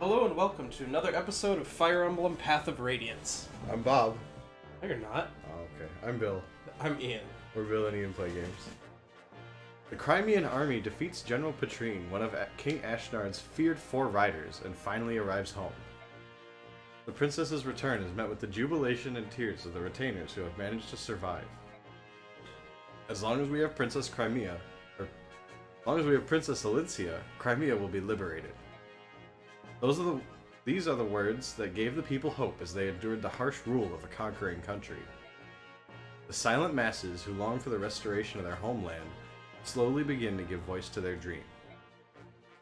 Hello and welcome to another episode of Fire Emblem Path of Radiance. I'm Bob. No, you're not. Oh, okay. I'm Bill. I'm Ian. We're Bill and Ian Play Games. The Crimean army defeats General Petrine, one of King Ashnard's feared four riders, and finally arrives home. The princess's return is met with the jubilation and tears of the retainers who have managed to survive. As long as we have Princess Alicia, Crimea will be liberated. These are the words that gave the people hope as they endured the harsh rule of a conquering country. The silent masses who long for the restoration of their homeland slowly begin to give voice to their dream.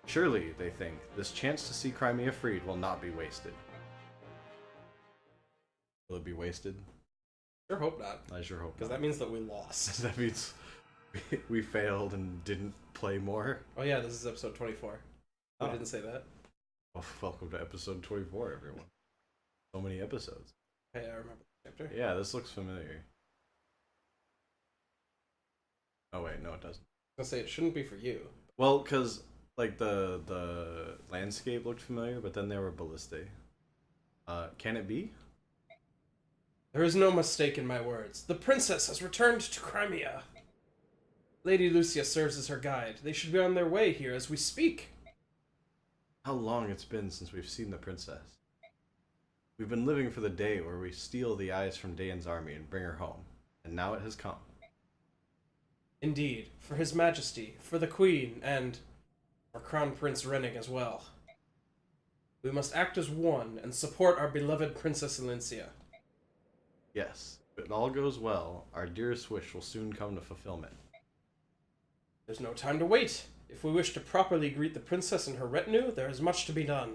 Surely, they think, this chance to see Crimea freed will not be wasted. Will it be wasted? Sure hope not. I sure hope not. Because that means that we lost. That means we failed and didn't play more. Oh yeah, this is episode 24. Oh. We didn't say that. Well, welcome to episode 24, everyone. So many episodes. Hey, I remember the chapter. Yeah, this looks familiar. Oh wait, no it doesn't. I was gonna say, it shouldn't be for you. Well, because like the landscape looked familiar, but then there were ballistae. Can it be? There is no mistake in my words. The princess has returned to Crimea. Lady Lucia serves as her guide. They should be on their way here as we speak. How long it's been since we've seen the princess. We've been living for the day where we steal the eyes from Dayan's army and bring her home, and now it has come. Indeed, for His Majesty, for the Queen, and for Crown Prince Rennig as well. We must act as one and support our beloved Princess Alicia. Yes, if it all goes well, our dearest wish will soon come to fulfillment. There's no time to wait. If we wish to properly greet the princess and her retinue, there is much to be done.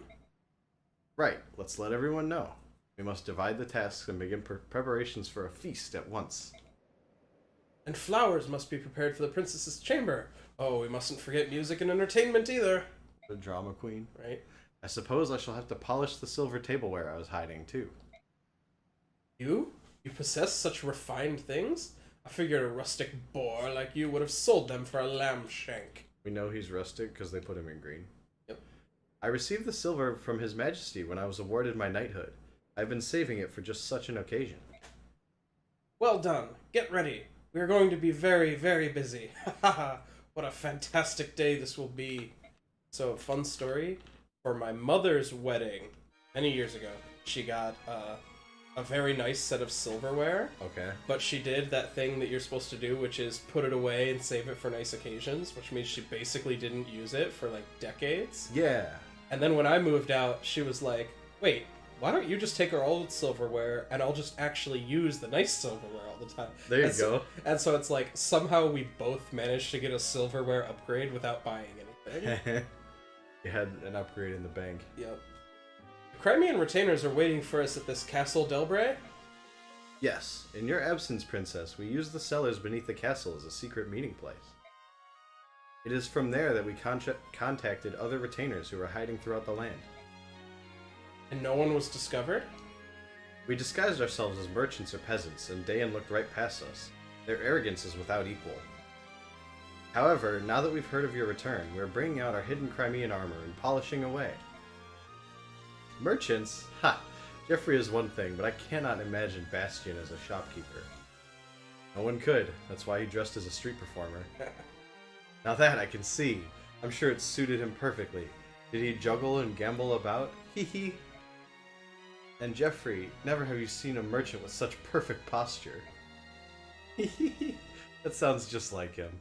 Right, let's let everyone know. We must divide the tasks and begin preparations for a feast at once. And flowers must be prepared for the princess's chamber. Oh, we mustn't forget music and entertainment either. The drama queen. Right? I suppose I shall have to polish the silver tableware I was hiding, too. You? You possess such refined things? I figured a rustic boor like you would have sold them for a lamb shank. We know he's rustic because they put him in green. Yep. I received the silver from His Majesty when I was awarded my knighthood. I've been saving it for just such an occasion. Well done. Get ready. We are going to be very, very busy. Haha, what a fantastic day this will be. So, fun story. For my mother's wedding, many years ago, she got a very nice set of silverware. Okay. But she did that thing that you're supposed to do, which is put it away and save it for nice occasions, which means she basically didn't use it for like decades. Yeah. And then when I moved out, she was like, wait, why don't you just take our old silverware and I'll just actually use the nice silverware all the time? There you and go. And so it's like, somehow we both managed to get a silverware upgrade without buying anything. You had an upgrade in the bank. Yep. The Crimean retainers are waiting for us at this Castle Delbray. Yes. In your absence, Princess, we used the cellars beneath the castle as a secret meeting place. It is from there that we contacted other retainers who were hiding throughout the land. And no one was discovered? We disguised ourselves as merchants or peasants, and Dayan looked right past us. Their arrogance is without equal. However, now that we've heard of your return, we're bringing out our hidden Crimean armor and polishing away. Merchants? Ha! Jeffrey is one thing, but I cannot imagine Bastion as a shopkeeper. No one could. That's why he dressed as a street performer. Now that I can see. I'm sure it suited him perfectly. Did he juggle and gamble about? Hee hee. And Jeffrey, never have you seen a merchant with such perfect posture. Hee hee. That sounds just like him.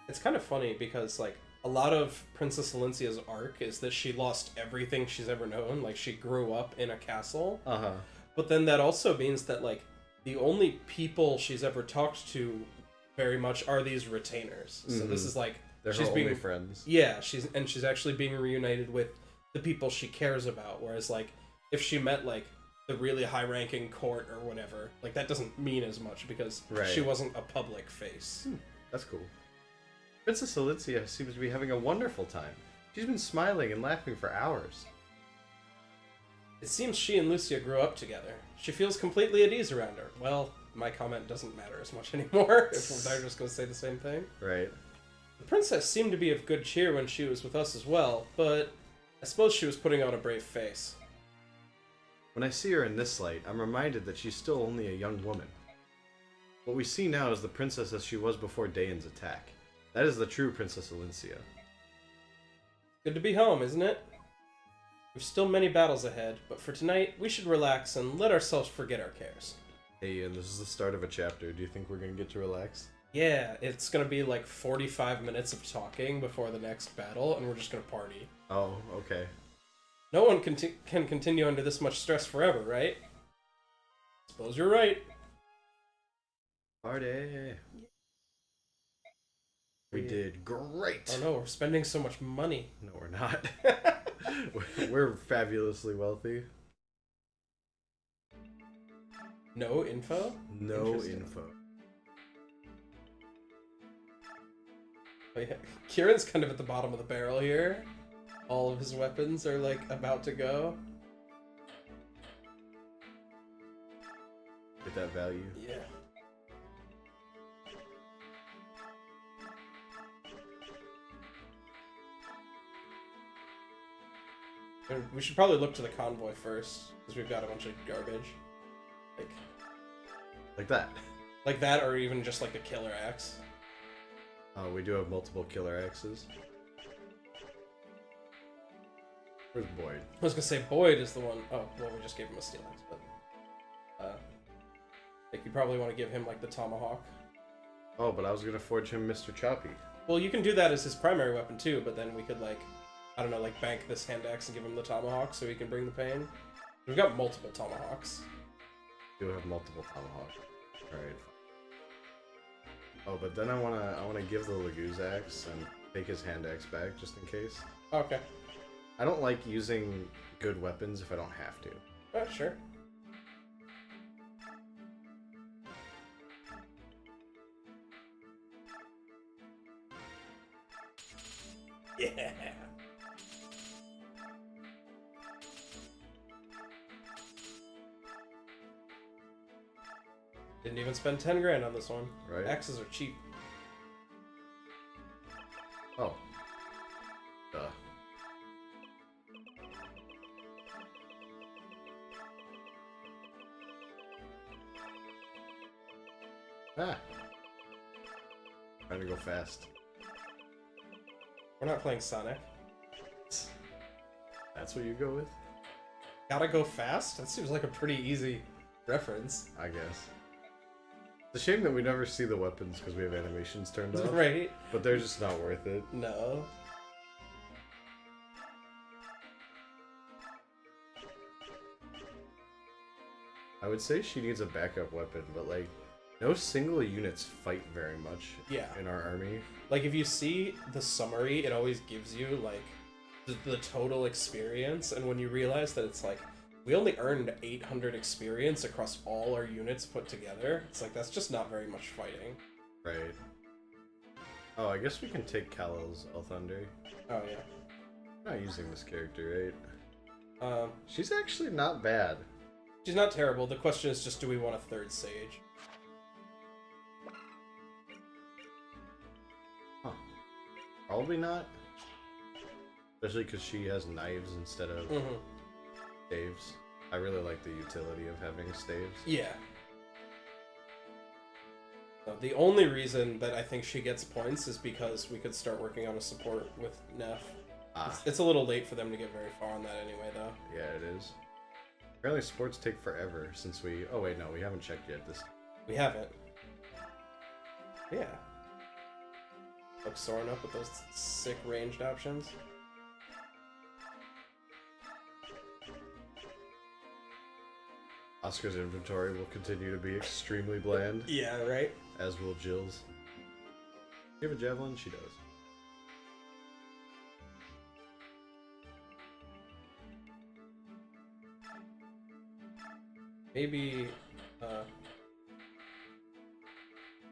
It's kind of funny because, like, a lot of Princess Alicia's arc is that she lost everything she's ever known. Like, she grew up in a castle. Uh-huh. But then that also means that, like, the only people she's ever talked to very much are these retainers. So this is like... They're she's her being, only friends. Yeah, she's actually being reunited with the people she cares about. Whereas, like, if she met, like, the really high-ranking court or whatever, like, that doesn't mean as much because she wasn't a public face. That's cool. Princess Alicia seems to be having a wonderful time. She's been smiling and laughing for hours. It seems she and Lucia grew up together. She feels completely at ease around her. Well, my comment doesn't matter as much anymore, if they're just going to say the same thing. Right. The princess seemed to be of good cheer when she was with us as well, but I suppose she was putting on a brave face. When I see her in this light, I'm reminded that she's still only a young woman. What we see now is the princess as she was before Daeon's attack. That is the true Princess Alicia. Good to be home, isn't it? We've still many battles ahead, but for tonight, we should relax and let ourselves forget our cares. Hey Ian, this is the start of a chapter. Do you think we're gonna get to relax? Yeah, it's gonna be like 45 minutes of talking before the next battle, and we're just gonna party. Oh, okay. No one can continue under this much stress forever, right? Suppose you're right. Party! We did great! Oh no, we're spending so much money. No, we're not. We're fabulously wealthy. No info? No info. Oh, yeah. Kieran's kind of at the bottom of the barrel here. All of his weapons are like about to go. Get that value. Yeah. And we should probably look to the convoy first, because we've got a bunch of garbage. Like that. Like that, or even just like the killer axe. Oh, we do have multiple killer axes. Where's Boyd? I was gonna say Boyd is the one. Oh, well, we just gave him a steel axe, but I think you probably want to give him like the tomahawk. Oh, but I was gonna forge him Mr. Choppy. Well, you can do that as his primary weapon too, but then we could like, I don't know, like bank this hand axe and give him the tomahawk so he can bring the pain. We've got multiple tomahawks. We do have multiple tomahawks. All right. Oh, but then I wanna give the Laguz axe and take his hand axe back just in case. Okay. I don't like using good weapons if I don't have to. Sure. Yeah. Didn't even spend 10 grand on this one. Right. Axes are cheap. Oh. Duh. Ah. Trying to go fast. We're not playing Sonic. That's what you go with? Gotta go fast? That seems like a pretty easy reference. I guess. It's a shame that we never see the weapons because we have animations turned off. Right? But they're just not worth it. No. I would say she needs a backup weapon, but like, no single units fight very much in our army. Like, if you see the summary, it always gives you, like, the total experience, and when you realize that it's like, we only earned 800 experience across all our units put together, it's like, that's just not very much fighting. Right. Oh, I guess we can take Kal-El's Thunder. Oh, yeah. I'm not using this character, right? She's actually not bad. She's not terrible. The question is just, do we want a third Sage? Huh. Probably not. Especially because she has knives instead of staves. I really like the utility of having staves. Yeah. The only reason that I think she gets points is because we could start working on a support with Neff. It's a little late for them to get very far on that anyway, though. Yeah, it is. Apparently sports take forever since we... Oh wait, no, we haven't checked yet. We haven't. Yeah. Look Soren up with those sick ranged options. Oscar's inventory will continue to be extremely bland. Yeah, right? As will Jill's. Do you have a javelin? She does. Maybe, I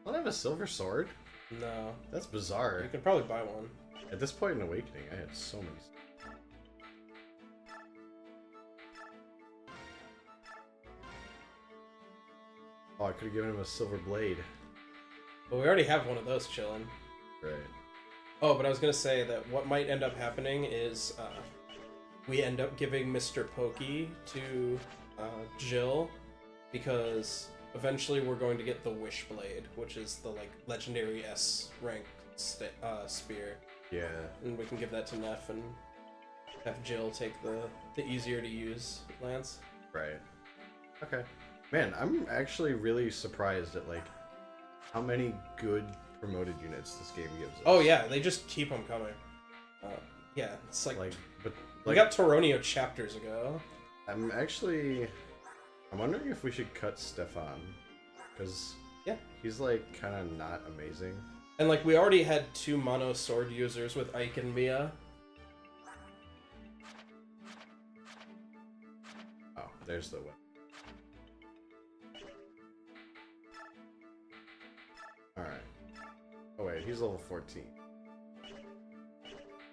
don't have a silver sword? no. That's bizarre. You could probably buy one. At this point in Awakening, I had so many. Oh, I could have given him a silver blade. But we already have one of those chilling. Right. Oh, but I was gonna say that what might end up happening is we end up giving Mr. Pokey to Jill, because eventually we're going to get the Wishblade, which is the like legendary S rank spear. Yeah. And we can give that to Neff and have Jill take the easier to use lance. Right. Okay. Man, I'm actually really surprised at like how many good promoted units this game gives us. Oh yeah, they just keep them coming. Yeah, it's like but we got Toronio chapters ago. I'm wondering if we should cut Stefan, because yeah, he's like kind of not amazing. And like we already had 2 mono sword users with Ike and Mia. Oh, there's the weapon. Alright. Oh wait, he's level 14.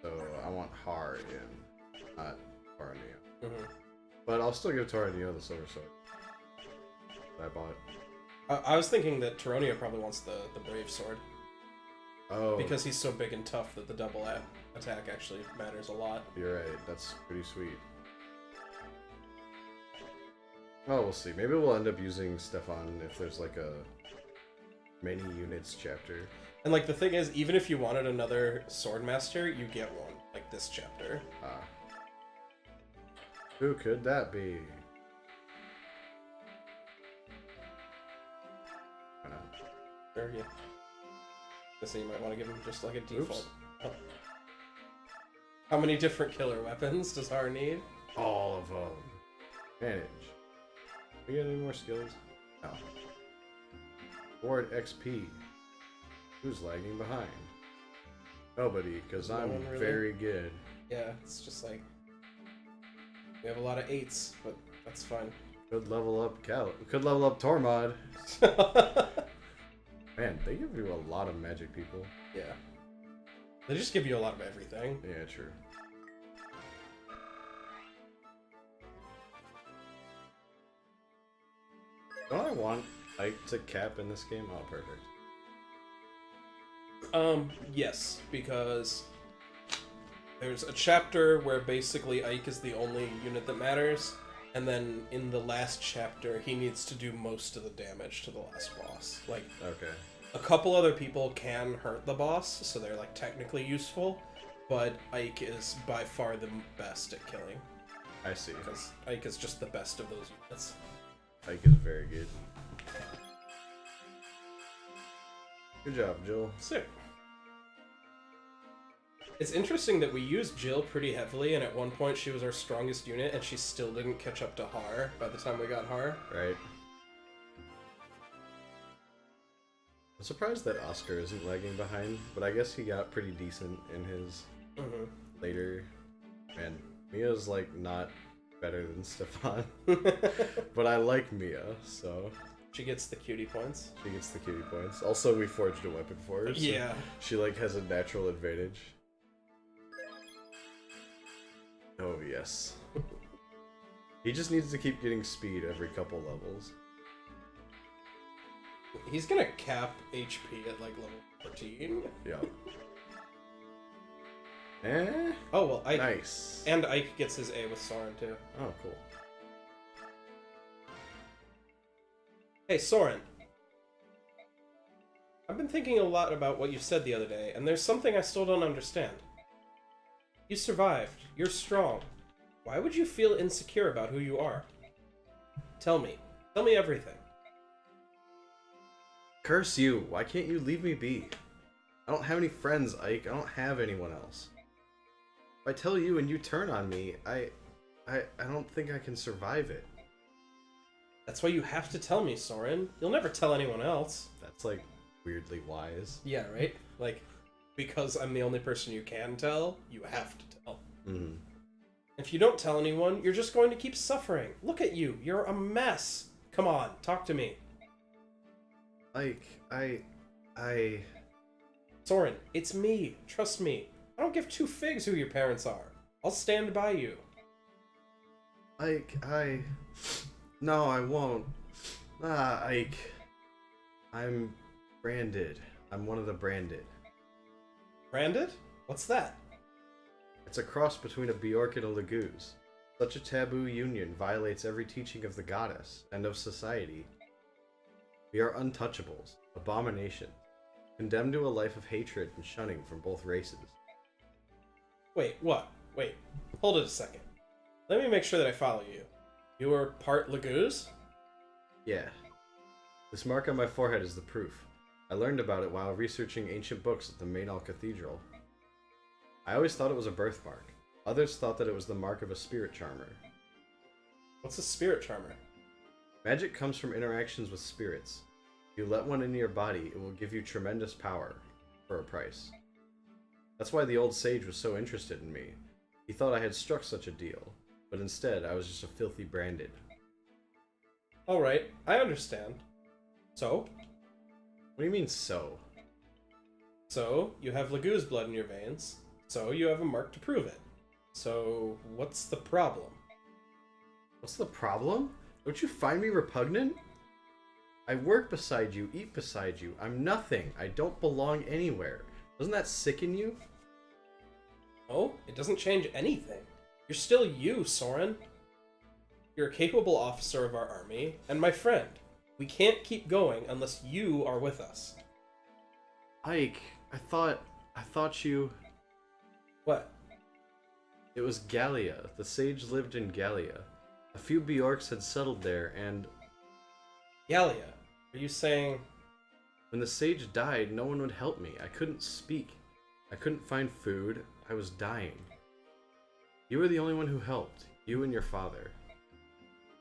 So I want Har in, not Toranio. Mm-hmm. But I'll still give Toranio the silver sword that I bought. I was thinking that Toronio probably wants the brave sword. Oh. Because he's so big and tough that the double attack actually matters a lot. You're right, that's pretty sweet. Oh, we'll see. Maybe we'll end up using Stefan if there's like a many units chapter. And like the thing is, even if you wanted another Swordmaster, you get one, like this chapter. Ah. Who could that be? Why not? Sure, yeah. So you might want to give him just like a default. Oh. How many different killer weapons does Har need? All of them. Manage. We get any more skills? No. Board XP. Who's lagging behind? Nobody, because I'm really? very good. Yeah, it's just like we have a lot of 8s, but that's fine. Could level up Could level up Tormod. Man, they give you a lot of magic people. Yeah. They just give you a lot of everything. Yeah, true. Don't I want Ike to cap in this game? Oh, perfect. Yes, because there's a chapter where basically Ike is the only unit that matters, and then in the last chapter, he needs to do most of the damage to the last boss. Like, Okay. a couple other people can hurt the boss, so they're like technically useful, but Ike is by far the best at killing. I see. Because Ike is just the best of those units. Ike is very good. Good job, Jill. Sick. It's interesting that we used Jill pretty heavily, and at one point she was our strongest unit, and she still didn't catch up to Har by the time we got Har. Right. I'm surprised that Oscar isn't lagging behind, but I guess he got pretty decent in his later. And Mia's like not better than Stefan, but I like Mia, so She gets the cutie points. she gets the cutie points. Also, we forged a weapon for her, so Yeah. she like has a natural advantage. Oh yes. He just needs to keep getting speed every couple levels. He's gonna cap HP at like level 14. Yeah. Eh? Oh, well, Ike. Nice. And Ike gets his A with Soren, too. Oh, cool. Hey, Soren. I've been thinking a lot about what you said the other day, and there's something I still don't understand. You survived. You're strong. Why would you feel insecure about who you are? Tell me. Tell me everything. Curse you! Why can't you leave me be? I don't have any friends, Ike. I don't have anyone else. If I tell you and you turn on me, I don't think I can survive it. That's why you have to tell me, Soren. You'll never tell anyone else. That's like weirdly wise. Yeah, right? Like, because I'm the only person you can tell, you have to tell. Mm-hmm. If you don't tell anyone, you're just going to keep suffering. Look at you. You're a mess. Come on, talk to me. Ike, Soren, it's me. Trust me. I don't give 2 figs who your parents are. I'll stand by you. Ike, No, I won't. Ike. I'm branded. I'm one of the branded. Branded? What's that? It's a cross between a Bjork and a Laguz. Such a taboo union violates every teaching of the goddess and of society. We are untouchables, abominations, condemned to a life of hatred and shunning from both races. Wait, what? Wait, hold it a second. Let me make sure that I follow you. You are part Laguz? Yeah. This mark on my forehead is the proof. I learned about it while researching ancient books at the Mainall Cathedral. I always thought it was a birthmark. Others thought that it was the mark of a spirit charmer. What's a spirit charmer? Magic comes from interactions with spirits. If you let one into your body, it will give you tremendous power for a price. That's why the old sage was so interested in me. He thought I had struck such a deal, but instead I was just a filthy branded. Alright, I understand. So? What do you mean, so? So, you have Laguz blood in your veins, so you have a mark to prove it. So, what's the problem? What's the problem? Don't you find me repugnant? I work beside you, eat beside you. I'm nothing. I don't belong anywhere. Doesn't that sicken you? No, it doesn't change anything. You're still you, Soren. You're a capable officer of our army, and my friend. We can't keep going unless you are with us. Ike, I thought you... What? It was Gallia. The sage lived in Gallia. A few Bjorks had settled there, and... Gallia, are you saying... When the sage died, no one would help me. I couldn't speak. I couldn't find food. I was dying. You were the only one who helped. You and your father.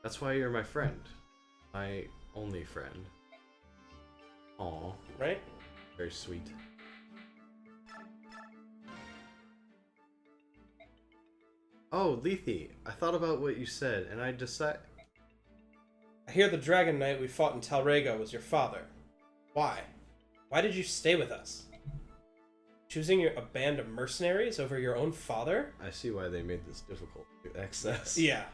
That's why you're my friend. My only friend. Aw. Right? Very sweet. Oh, Lethe, I thought about what you said, and I decided... I hear the Dragon Knight we fought in Talrega was your father. Why? Why did you stay with us? Choosing a band of mercenaries over your own father? I see why they made this difficult to access. Yeah.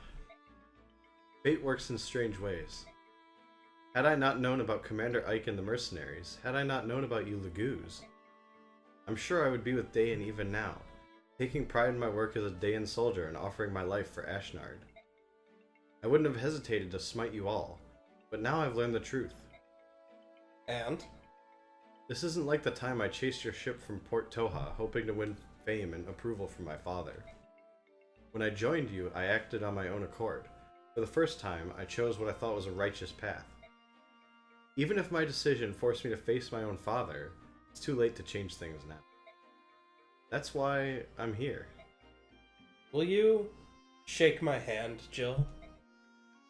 Fate works in strange ways. Had I not known about Commander Ike and the mercenaries, had I not known about you Laguz, I'm sure I would be with Dayan even now, taking pride in my work as a Dayan soldier and offering my life for Ashnard. I wouldn't have hesitated to smite you all, but now I've learned the truth. And? This isn't like the time I chased your ship from Port Toha, hoping to win fame and approval from my father. When I joined you, I acted on my own accord. For the first time, I chose what I thought was a righteous path. Even if my decision forced me to face my own father, it's too late to change things now. That's why I'm here. Will you shake my hand, Jill?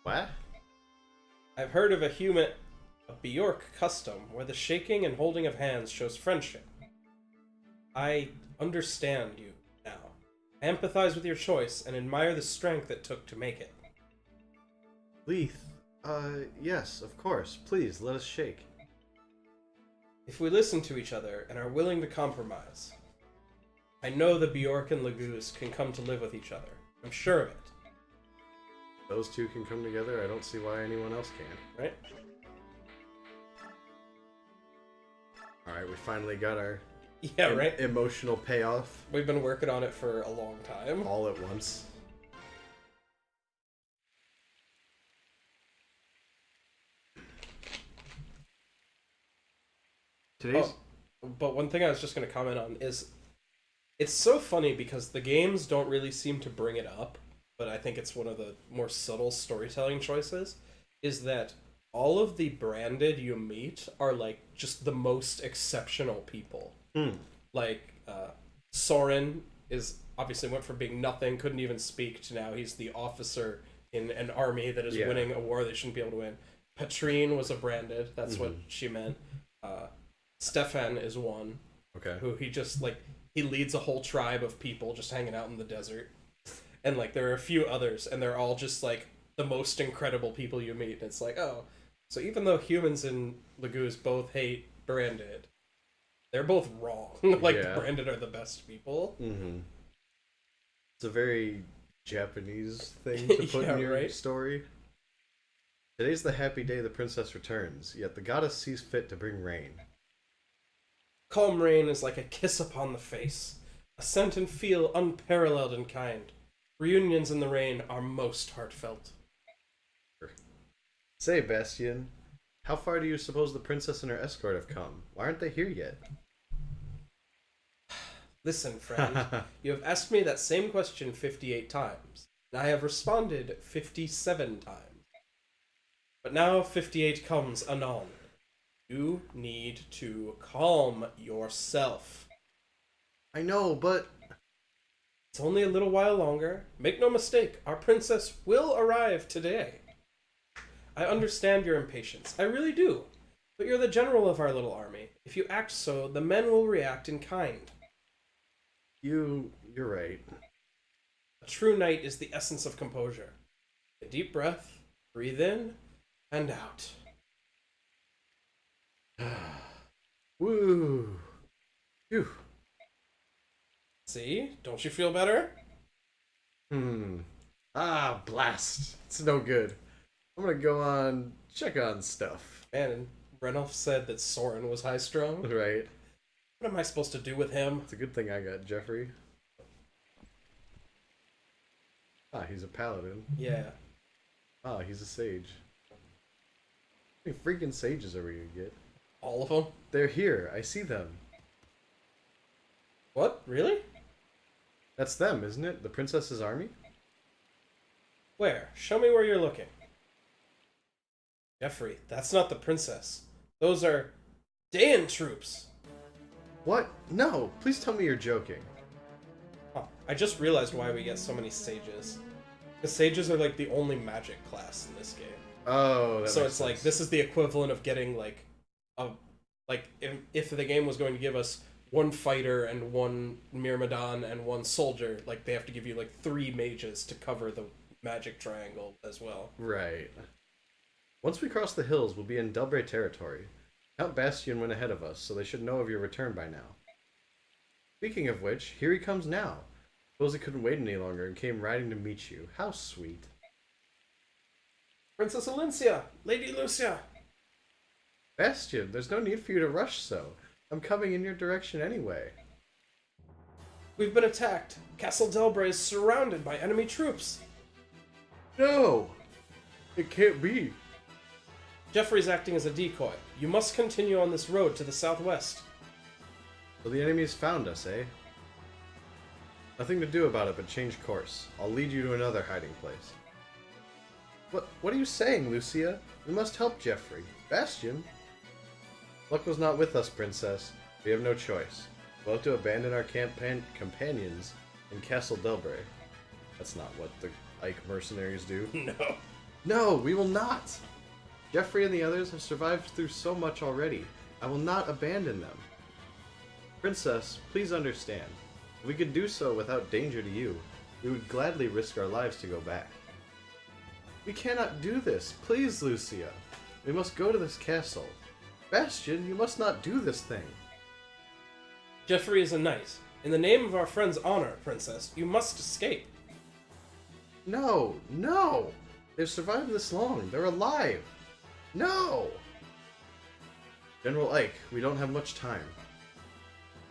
What? I've heard of a Bjork custom where the shaking and holding of hands shows friendship. I understand you now. I empathize with your choice and admire the strength it took to make it. Leith, yes, of course. Please, let us shake. If we listen to each other and are willing to compromise, I know the Bjork and Laguz can come to live with each other. I'm sure of it. Those two can come together, I don't see why anyone else can. Right? Alright, we finally got our right? emotional payoff. We've been working on it for a long time. All at once. Today's... But one thing I was just going to comment on is it's so funny because the games don't really seem to bring it up, but I think it's one of the more subtle storytelling choices, is that all of the branded you meet are like just the most exceptional people. Like Soren is obviously went from being nothing, couldn't even speak, to now he's the officer in an army that is winning a war they shouldn't be able to win. Patrine was a branded, that's what she meant. Stefan is one. Okay. Who he just like he leads a whole tribe of people just hanging out in the desert. And like there are a few others and they're all just like the most incredible people you meet. And it's like, oh, so even though humans and Laguz both hate branded, they're both wrong. Like branded are the best people. It's a very Japanese thing to put in your story. Today's the happy day the princess returns, yet the goddess sees fit to bring rain. Calm rain is like a kiss upon the face, A scent and feel unparalleled in kind. Reunions in the rain are most heartfelt. Say, Bastion, how far do you suppose the princess and her escort have come? Why aren't they here yet? Listen, friend, you have asked me that same question 58 times, and I have responded 57 times. But now 58 comes anon. You need to calm yourself. I know, but... It's only a little while longer. Make no mistake, our princess will arrive today. I understand your impatience. I really do. But you're the general of our little army. If you act so, the men will react in kind. You're right. A true knight is the essence of composure. A deep breath, breathe in, and out. Woo. Phew. See? Don't you feel better? Ah, blast. It's no good. I'm gonna go on, check on stuff. Man, Renolf said that Soren was high-strung. Right. What am I supposed to do with him? It's a good thing I got Jeffrey. Ah, he's a paladin. Yeah. Ah, he's a sage. How many freaking sages are we gonna get? All of them? They're here. I see them. What? Really? That's them, isn't it? The princess's army? Where? Show me where you're looking. Jeffrey, that's not the princess. Those are Daean troops. What? No, please tell me you're joking. Huh. I just realized why we get so many sages. Because sages are like the only magic class in this game. Oh, that so makes it's sense. like, this is the equivalent of getting like a... Like, if the game was going to give us one fighter and one Myrmidon and one soldier, like they have to give you like 3 mages to cover the magic triangle as well. Right. Once we cross the hills, we'll be in Delbray territory. Count Bastion went ahead of us, so they should know of your return by now. Speaking of which, here he comes now. Suppose he couldn't wait any longer and came riding to meet you. How sweet. Princess Alencia! Lady Lucia! Bastion, there's no need for you to rush so. I'm coming in your direction anyway. We've been attacked. Castle Delbray is surrounded by enemy troops. No! It can't be. Jeffrey's acting as a decoy. You must continue on this road to the southwest. So the enemy's found us, eh? Nothing to do about it but change course. I'll lead you to another hiding place. What are you saying, Lucia? We must help Jeffrey. Bastion? Luck was not with us, Princess. We have no choice. We'll have to abandon our companions in Castle Delbray. That's not what the Ike mercenaries do. No. No, we will not! Jeffrey and the others have survived through so much already. I will not abandon them. Princess, please understand. If we could do so without danger to you, we would gladly risk our lives to go back. We cannot do this. Please, Lucia. We must go to this castle. Bastion, you must not do this thing. Jeffrey is a knight. In the name of our friend's honor, Princess, you must escape. No, no! They've survived this long. They're alive. No! General Ike, we don't have much time.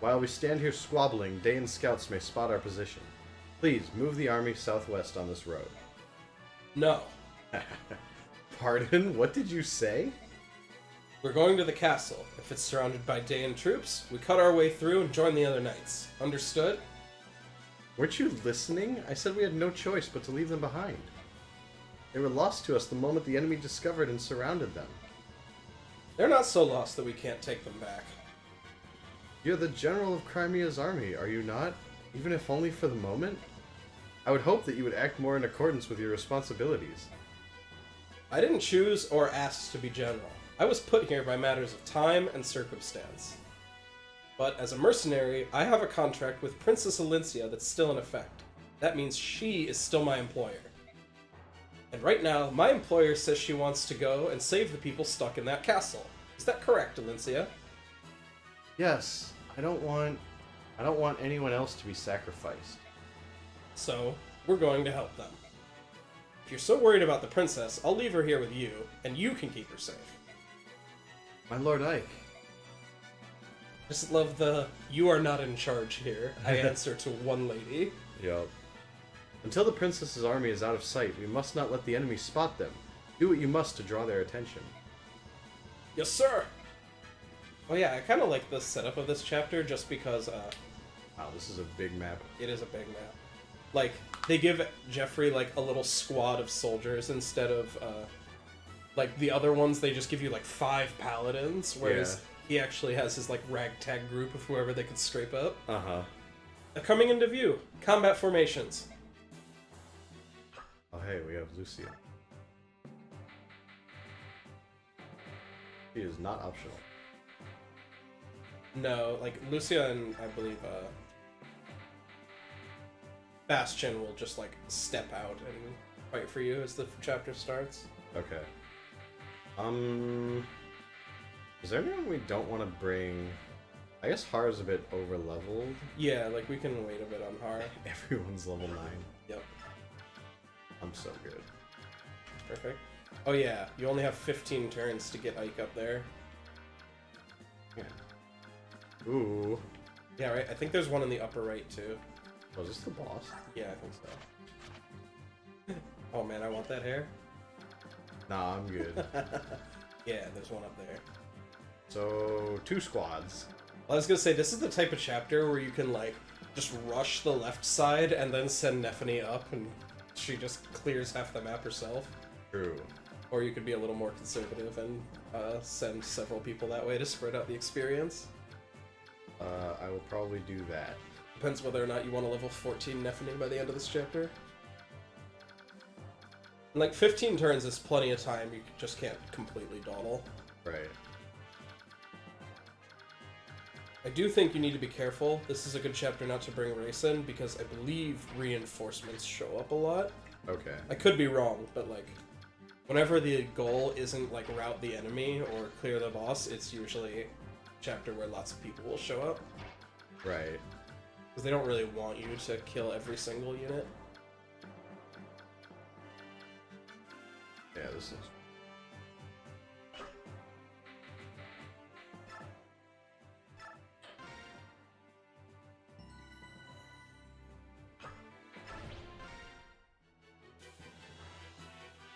While we stand here squabbling, Daean scouts may spot our position. Please, move the army southwest on this road. No. Pardon? What did you say? We're going to the castle. If it's surrounded by Daean troops, we cut our way through and join the other knights. Understood? Weren't you listening? I said we had no choice but to leave them behind. They were lost to us the moment the enemy discovered and surrounded them. They're not so lost that we can't take them back. You're the general of Crimea's army, are you not? Even if only for the moment? I would hope that you would act more in accordance with your responsibilities. I didn't choose or ask to be general. I was put here by matters of time and circumstance. But as a mercenary, I have a contract with Princess Alencia that's still in effect. That means she is still my employer. And right now, my employer says she wants to go and save the people stuck in that castle. Is that correct, Alencia? Yes, I don't want anyone else to be sacrificed. So, we're going to help them. If you're so worried about the princess, I'll leave her here with you, and you can keep her safe. My Lord Ike. Just love the, you are not in charge here. I answer to one lady. Yup. Until the princess's army is out of sight, we must not let the enemy spot them. Do what you must to draw their attention. Yes, sir! Oh yeah, I kind of like the setup of this chapter just because, Wow, this is a big map. it is a big map. Like, they give Jeffrey, like, a little squad of soldiers instead of, like, the other ones, they just give you, like, 5 paladins, whereas he actually has his, like, ragtag group of whoever they could scrape up. Uh-huh. Coming into view, combat formations. Oh, hey, we have Lucia. She is not optional. No, like, Lucia and, I believe, Bastion will just, like, step out and fight for you as the chapter starts. Okay. Is there anyone we don't want to bring? I guess Har's a bit over-leveled. Yeah, like, we can wait a bit on Har. Everyone's level 9. Yep. I'm so good. Perfect. Oh yeah, you only have 15 turns to get Ike up there. Yeah. Ooh. Yeah, right? I think there's one in the upper right, too. Oh, is this the boss? Yeah, I think so. Oh man, I want that hair. Nah, I'm good. Yeah, there's one up there. So, 2 squads. Well, I was gonna say, this is the type of chapter where you can, like, just rush the left side and then send Nephany up and she just clears half the map herself. True. Or you could be a little more conservative and send several people that way to spread out the experience. I will probably do that. Depends whether or not you want to level 14 Nephany by the end of this chapter. And like, 15 turns is plenty of time, you just can't completely dawdle. Right. I do think you need to be careful. This is a good chapter not to bring Race in, because I believe reinforcements show up a lot. Okay. I could be wrong, but like, whenever the goal isn't like rout the enemy or clear the boss, it's usually a chapter where lots of people will show up. Right. Because they don't really want you to kill every single unit. Yeah, this is...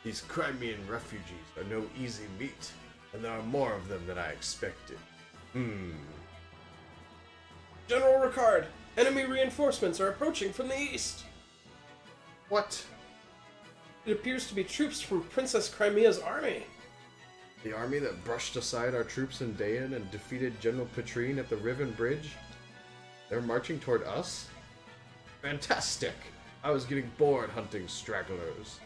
These Crimean refugees are no easy meat, and there are more of them than I expected. General Ricard, enemy reinforcements are approaching from the east. What? It appears to be troops from Princess Crimea's army. The army that brushed aside our troops in Dayan and defeated General Petrine at the Riven Bridge? They're marching toward us? Fantastic! I was getting bored hunting stragglers.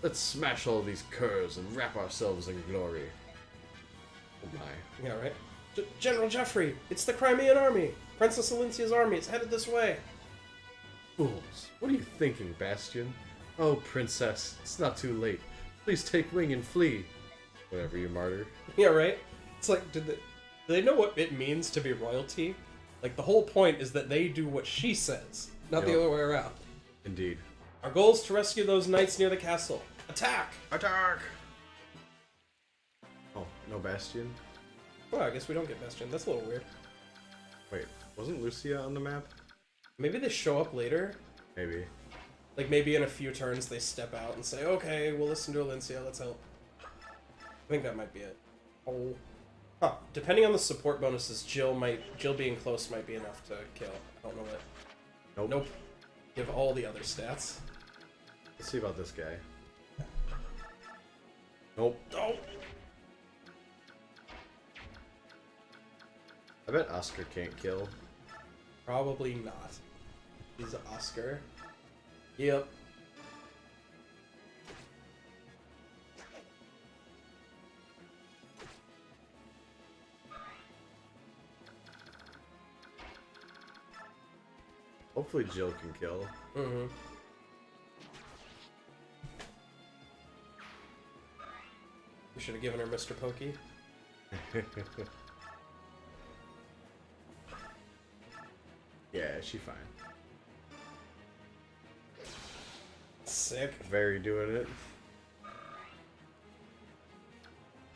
Let's smash all these curs and wrap ourselves in glory. Oh my. Yeah, right? General Jeffrey, it's the Crimean army. Princess Alincia's army is headed this way. Fools, what are you thinking, Bastion? Oh, princess, it's not too late. Please take wing and flee. Whatever, you martyr. Yeah, right? It's like, do they know what it means to be royalty? Like, the whole point is that they do what she says, not the Yep. other way around. Indeed. Our goal is to rescue those knights near the castle. Attack! Attack! Oh, no Bastion? Well, I guess we don't get Bastion. That's a little weird. Wait, wasn't Lucia on the map? Maybe they show up later. Maybe. Like, maybe in a few turns they step out and say, okay, we'll listen to Alincia, let's help. I think that might be it. Oh. Huh. Depending on the support bonuses, Jill being close might be enough to kill. I don't know what. Nope. Nope. Give all the other stats. Let's see about this guy. Nope. Oh! I bet Oscar can't kill. Probably not. He's Oscar. Yep. Hopefully Jill can kill. Mm-hmm. We should have given her Mr. Pokey. Yeah, she fine. Sick. Very doing it.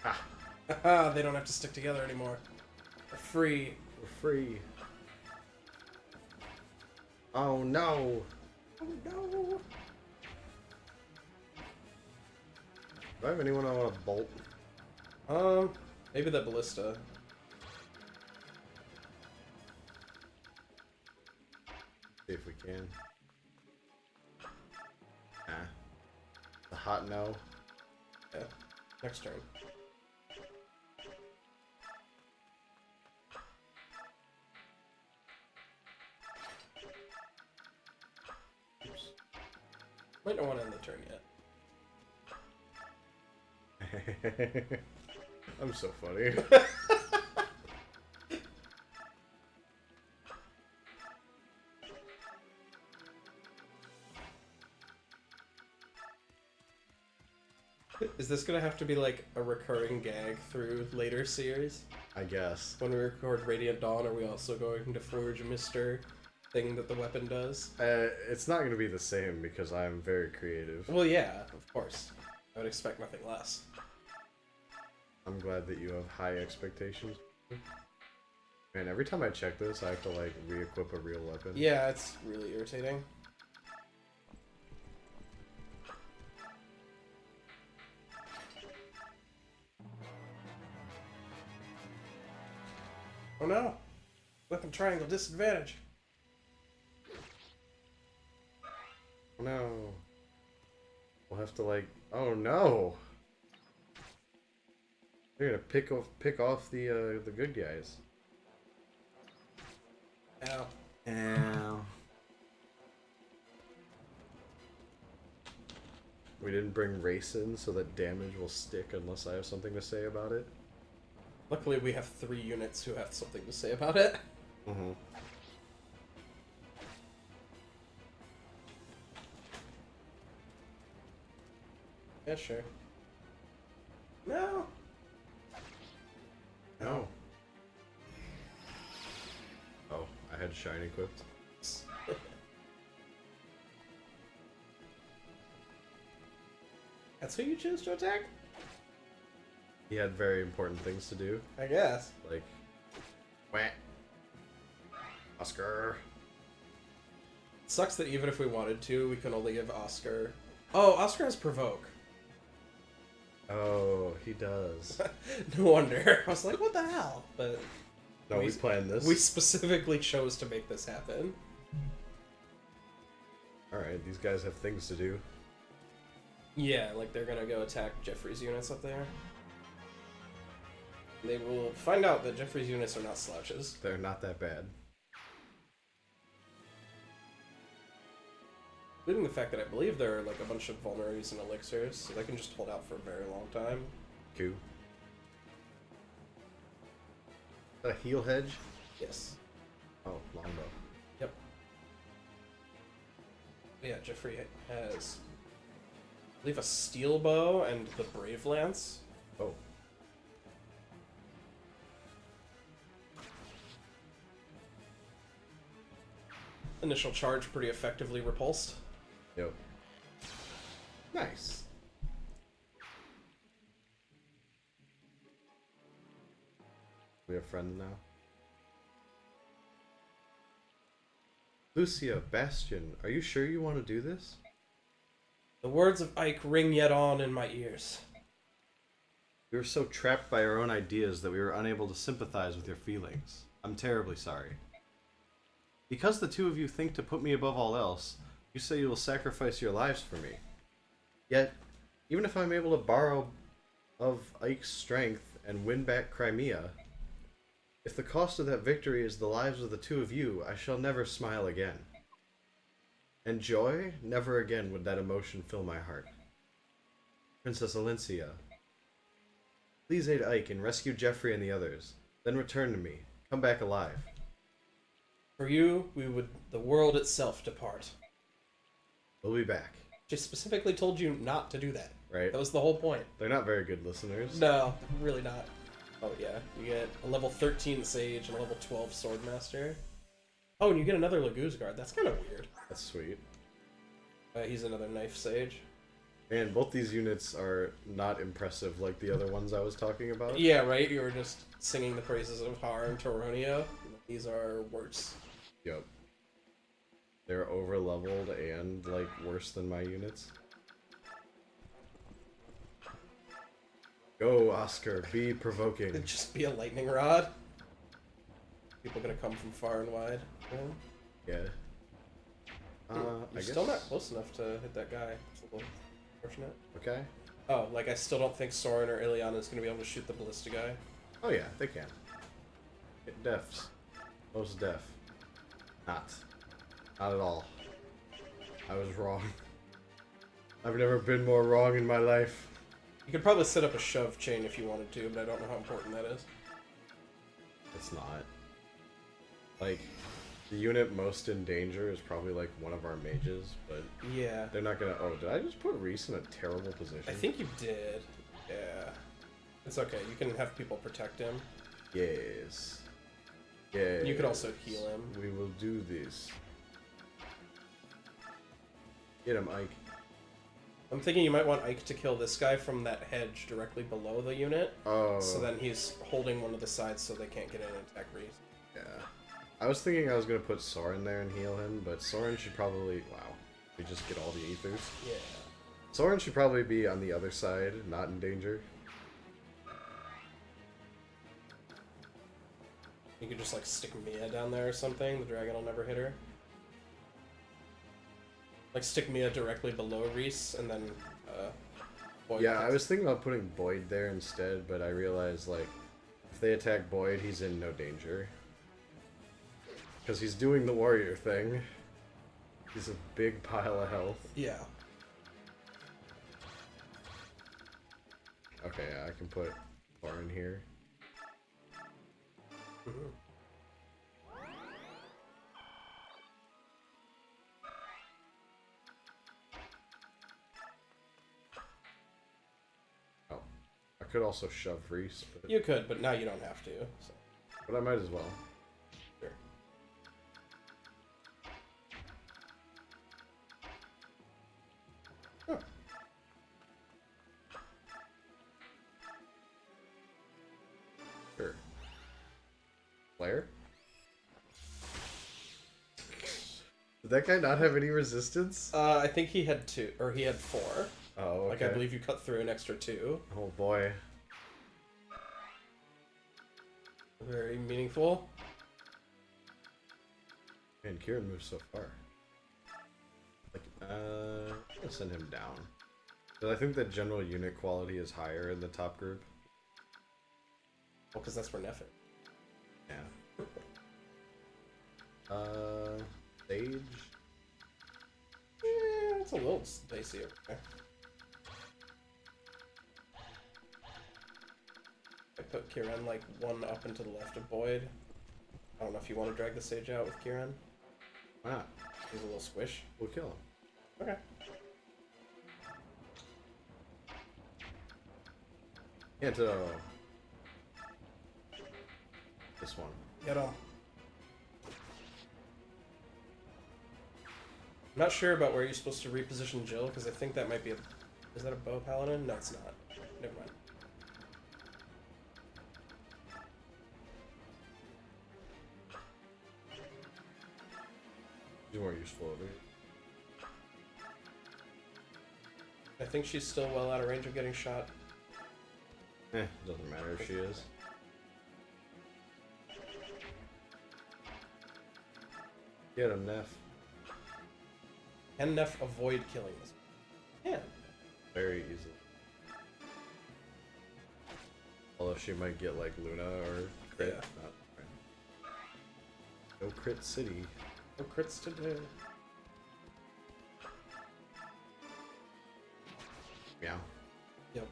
Ha! Haha, they don't have to stick together anymore. They're free. For free. Oh no! Oh no! Do I have anyone I want to bolt? Maybe the ballista. See if we can. Nah. A hot no. Yeah. Next turn. Oops. Might not want to end the turn yet. I'm so funny. Is this gonna have to be like a recurring gag through later series? I guess. When we record Radiant Dawn, are we also going to forge Mr. Thing that the weapon does? It's not going to be the same because I'm very creative. Well, yeah, of course. I would expect nothing less. I'm glad that you have high expectations. Man, every time I check this, I have to like re-equip a real weapon. Yeah, it's really irritating. Oh no! Weapon triangle disadvantage. No. We'll have to like. Oh no! They're gonna pick off the good guys. Ow. Ow. We didn't bring race in so that damage will stick unless I have something to say about it. Luckily, we have 3 units who have something to say about it. Mm-hmm. Yeah, sure. No! No. Oh, I had shine equipped. That's who you choose to attack? He had very important things to do, I guess. like whack. Oscar. Sucks that even if we wanted to, we can only give Oscar... Oh, Oscar has Provoke. Oh, he does. No wonder. I was like, what the hell? But No, we planned this. we specifically chose to make this happen. Alright, these guys have things to do. Yeah, like they're gonna go attack Jeffrey's units up there. They will find out that Jeffrey's units are not slouches. They're not that bad. Including the fact that I believe there are like a bunch of vulneraries and elixirs, so they can just hold out for a very long time. Cool. Is that a heal hedge? Yes. Oh, longbow. Yep. Yeah, Jeffrey has, I believe, a steel bow and the brave lance. Oh. Initial charge pretty effectively repulsed. Yep. Nice. We have friends now. Lucia, Bastion, are you sure you want to do this? The words of Ike ring yet on in my ears. We were so trapped by our own ideas that we were unable to sympathize with your feelings. I'm terribly sorry. Because the two of you think to put me above all else, you say you will sacrifice your lives for me. Yet, even if I'm able to borrow of Ike's strength and win back Crimea, if the cost of that victory is the lives of the two of you, I shall never smile again. And joy? Never again would that emotion fill my heart. Princess Alencia, please aid Ike and rescue Jeffrey and the others. Then return to me. Come back alive. For you, we would the world itself depart. We'll be back. She specifically told you not to do that. Right? That was the whole point. They're not very good listeners. No, really not. Oh yeah, you get a level 13 Sage and a level 12 Swordmaster. Oh, and you get another Laguz Guard. That's kind of weird. That's sweet. He's another Knife Sage. Man, both these units are not impressive like the other ones I was talking about. Yeah, right? You were just singing the praises of Har and Toronio. These are worse. Yep. They're over leveled and like worse than my units. Go, Oscar, be provoking. It'd just be a lightning rod. People gonna come from far and wide. Yeah. You're I guess... still not close enough to hit that guy. It's a little unfortunate. Okay. Oh, like I still don't think Soren or Ileana is gonna be able to shoot the ballista guy. Oh yeah, they can. It defs. Most def. Not. Not at all. I was wrong. I've never been more wrong in my life. You could probably set up a shove chain if you wanted to, but I don't know how important that is. It's not. Like, the unit most in danger is probably like one of our mages, but Yeah. they're not gonna. Oh, did I just put Reese in a terrible position? I think you did. Yeah. It's okay. You can have people protect him. Yes. Yeah. You could also heal him. We will do this. Get him, Ike. I'm thinking you might want Ike to kill this guy from that hedge directly below the unit. Oh. So then he's holding one of the sides so they can't get in and attack Reese. Yeah. I was thinking I was gonna put Soren there and heal him, but Soren should probably. Wow. We just get all the ethers. Yeah. Soren should probably be on the other side, not in danger. You could just like stick Mia down there or something. The dragon will never hit her. Like stick Mia directly below Reese and then Boyd. Yeah, I was thinking about putting Boyd there instead, but I realized, like, if they attack Boyd, he's in no danger. Because he's doing the warrior thing. He's a big pile of health. Yeah. Okay, yeah, I can put Soren here. Mm-hmm. Oh, I could also shove Reese, but, You could, but now you don't have to. So. but I might as well. Sure. Huh. Sure. Flare? Did that guy not have any resistance? I think he had 2, or he had 4. Oh, okay. Like I believe you cut through an extra 2. Oh boy. Very meaningful. Man, Kieran moves so far. Like, I'm gonna send him down. But I think the general unit quality is higher in the top group. Well, because that's where Neff is. Yeah. Sage. Yeah, it's a little dicey over there. I put Kieran like 1 up and to the left of Boyd. I don't know if you want to drag the sage out with Kieran. Why not? He's a little squish. We'll kill him. Okay. Kanto. This one. Get him. I'm not sure about where you're supposed to reposition Jill, because I think that might be a... Is that a bow paladin? No, it's not. Never mind. She's more useful over here. I think she's still well out of range of getting shot. Doesn't matter if she is. Get him, Neff. Can Neff avoid killing this? Yeah. Very easily. Although she might get like Luna or crit. Yeah. Not, right. No crit city. No crits today. Yeah. Yep.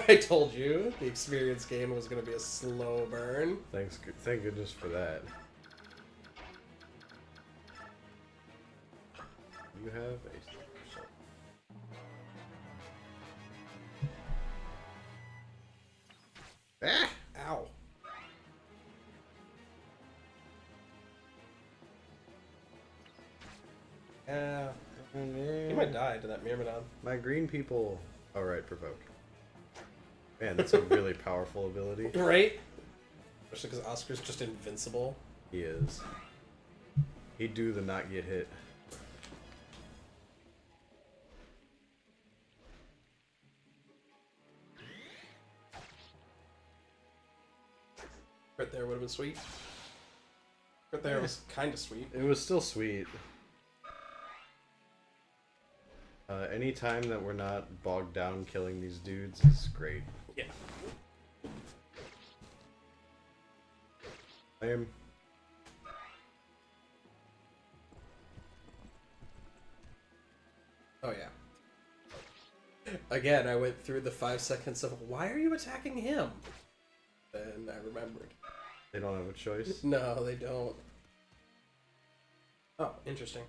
I told you the experience gain was going to be a slow burn. Thank goodness for that. You have a soul. Ah! Ow. He might die to that Myrmidon. My green people. Alright, provoke. Man, that's a really powerful ability. Right? Especially because Oscar's just invincible. He is. He'd do the not get hit. Right there would have been sweet. Right there was kind of sweet. It was still sweet. Any time that we're not bogged down killing these dudes is great. Yeah. Same. Oh yeah. Again, I went through the 5 seconds of why are you attacking him? Then I remembered. They don't have a choice. No, they don't. Oh, interesting.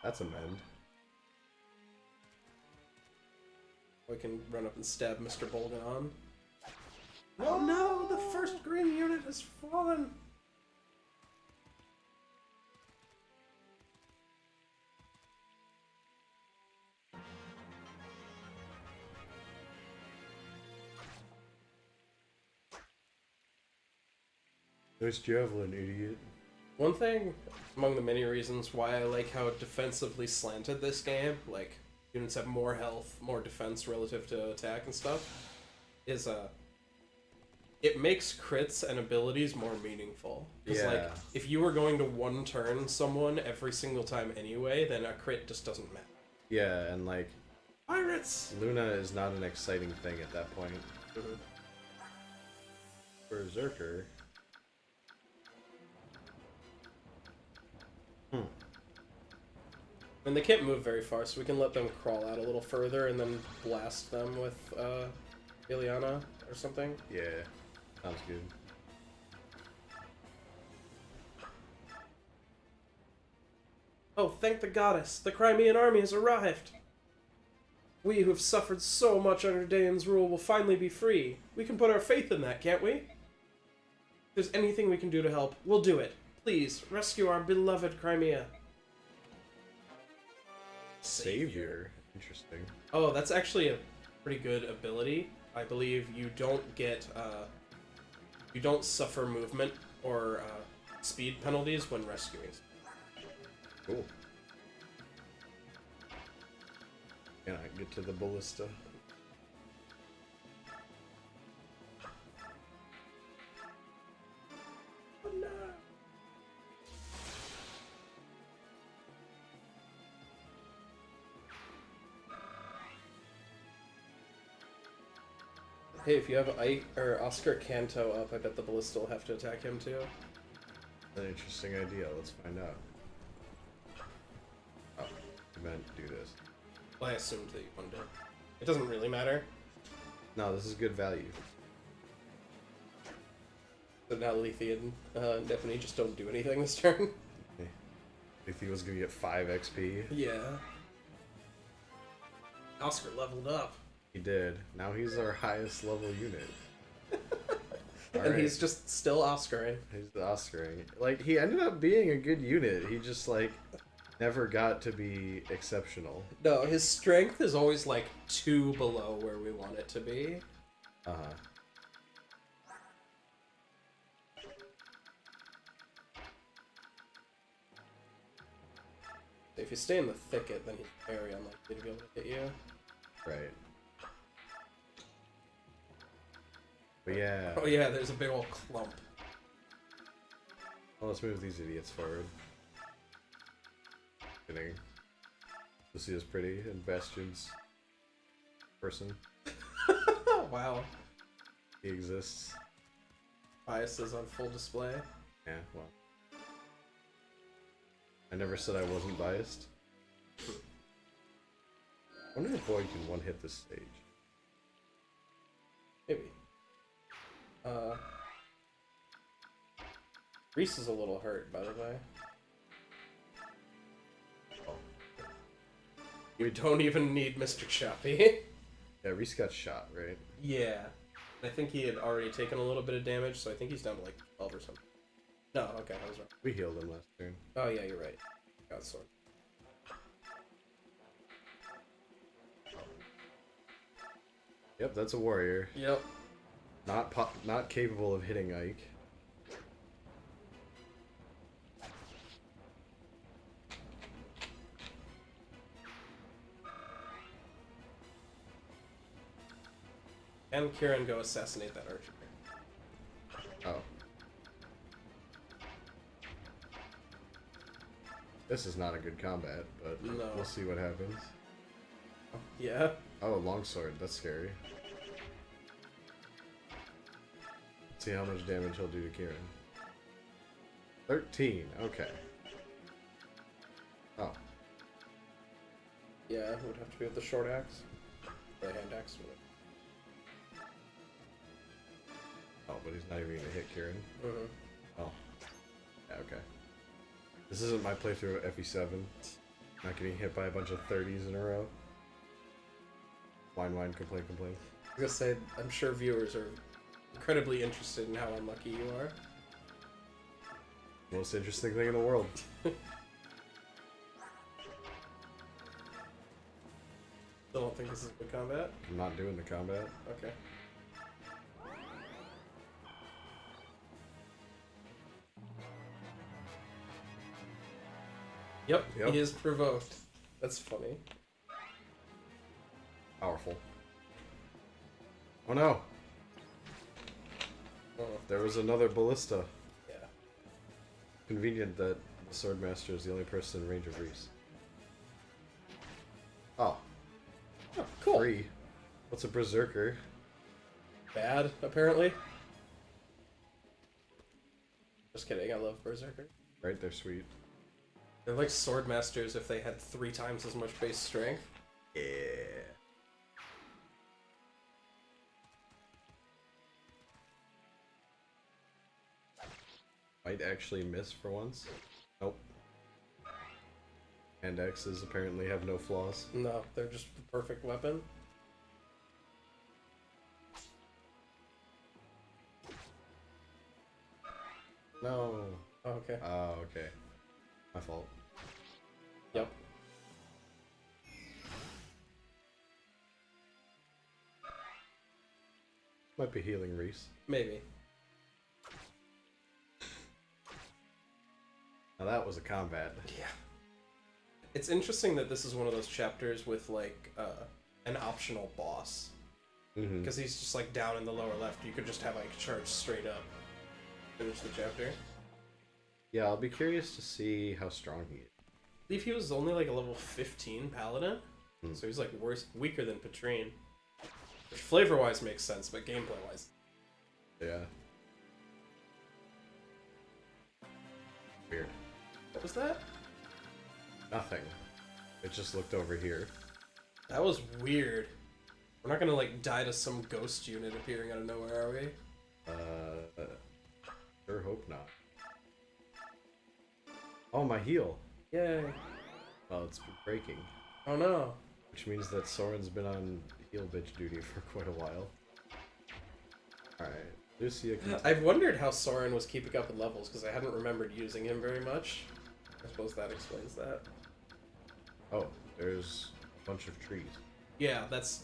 That's a mend. We can run up and stab Mr. Bolden on. Oh no, the first green unit has fallen! Nice javelin, idiot. One thing, among the many reasons why I like how defensively slanted this game, like, units have more health, more defense relative to attack and stuff, is, it makes crits and abilities more meaningful. Because, Yeah. like, if you were going to one-turn someone every single time anyway, then a crit just doesn't matter. Yeah, and like, Pirates! Luna is not an exciting thing at that point. Mhm. Berserker. And they can't move very far, so we can let them crawl out a little further and then blast them with, Ileana or something. Yeah, sounds good. Oh, thank the goddess! The Crimean army has arrived! We who have suffered so much under Daemon's rule will finally be free. We can put our faith in that, can't we? If there's anything we can do to help, we'll do it. Please, rescue our beloved Crimea. Savior. Interesting. Oh, that's actually a pretty good ability. I believe you don't get, you don't suffer movement or, speed penalties when rescuing. Cool. Can I get to the ballista? Oh, no. Hey, if you have Oscar Canto up, I bet the ballista will have to attack him too. An interesting idea. Let's find out. Oh, you meant to do this. Well, I assumed that you wanted to. It doesn't really matter. No, this is good value. But now Lethe and Stephanie just don't do anything this turn. If he was gonna get 5 XP, Yeah. Oscar leveled up. he did. Now he's our highest level unit. And Alright. he's just still Oscaring. He's the Oscaring. Like, he ended up being a good unit. He just, like, never got to be exceptional. No, his strength is always like 2 below where we want it to be. Uh-huh. If you stay in the thicket, then he's very unlikely to be able to hit you. Right. But yeah. Oh yeah, there's a big old clump. Well, let's move these idiots forward. Kidding. Lucia's pretty, and Bastion's person. Wow. He exists. Bias is on full display. Yeah, well. I never said I wasn't biased. I wonder if Boyd can one-hit this stage. Maybe. Reese is a little hurt, by the way. Oh. You don't even need Mr. Choppy. Yeah, Reese got shot, right? Yeah. I think he had already taken a little bit of damage, so I think he's down to like 12 or something. No, okay, I was wrong. We healed him last turn. Oh yeah, you're right. Got sword. Yep, that's a warrior. Yep. Not capable of hitting Ike. And Kieran go assassinate that archer. Oh. This is not a good combat, but No. we'll see what happens. Yeah. Oh, longsword. That's scary. Let's see how much damage he'll do to Kieran. 13. Okay. Oh. Yeah, it would have to be with the short axe. The hand axe would. Oh, but he's not even gonna hit Kieran. Mm-hmm. Oh. Yeah, okay. This isn't my playthrough of FE7. Not getting hit by a bunch of 30s in a row. Whine, complain. I was gonna say, I'm sure viewers are incredibly interested in how unlucky you are. Most interesting thing in the world. Still don't think this is good combat? I'm not doing the combat. Okay. Yep, he is provoked. That's funny. Powerful. Oh no! Oh, There was another ballista. yeah. Convenient that the Swordmaster is the only person in range of Reese. Oh. Oh, cool. 3. What's a berserker? Bad, apparently. Just kidding, I love Berserker. Right, they're sweet. They're like sword masters if they had 3 times as much base strength. Yeah. Might actually miss for once. Nope. Hand axes apparently have no flaws. No, they're just the perfect weapon. No. Oh, okay. Oh, okay. My fault. Yep. Might be healing Reese. Maybe. Now that was a combat. Yeah. It's interesting that this is one of those chapters with, like, an optional boss. Mm-hmm. Because he's just, like, down in the lower left. You could just have, like, charge straight up. Finish the chapter. Yeah, I'll be curious to see how strong he is. I believe he was only, like, a level 15 paladin. Hmm. So he's, like, weaker than Petrine. Which flavor-wise makes sense, but gameplay-wise... Yeah. Weird. What was that? Nothing. It just looked over here. That was weird. We're not gonna, like, die to some ghost unit appearing out of nowhere, are we? Sure hope not. Oh, my heal. Yay. Well, it's been breaking. Oh no. Which means that Soren's been on heal bitch duty for quite a while. Alright. Lucia can... I've wondered how Soren was keeping up in levels, because I hadn't remembered using him very much. I suppose that explains that. Oh, there's a bunch of trees. Yeah, that's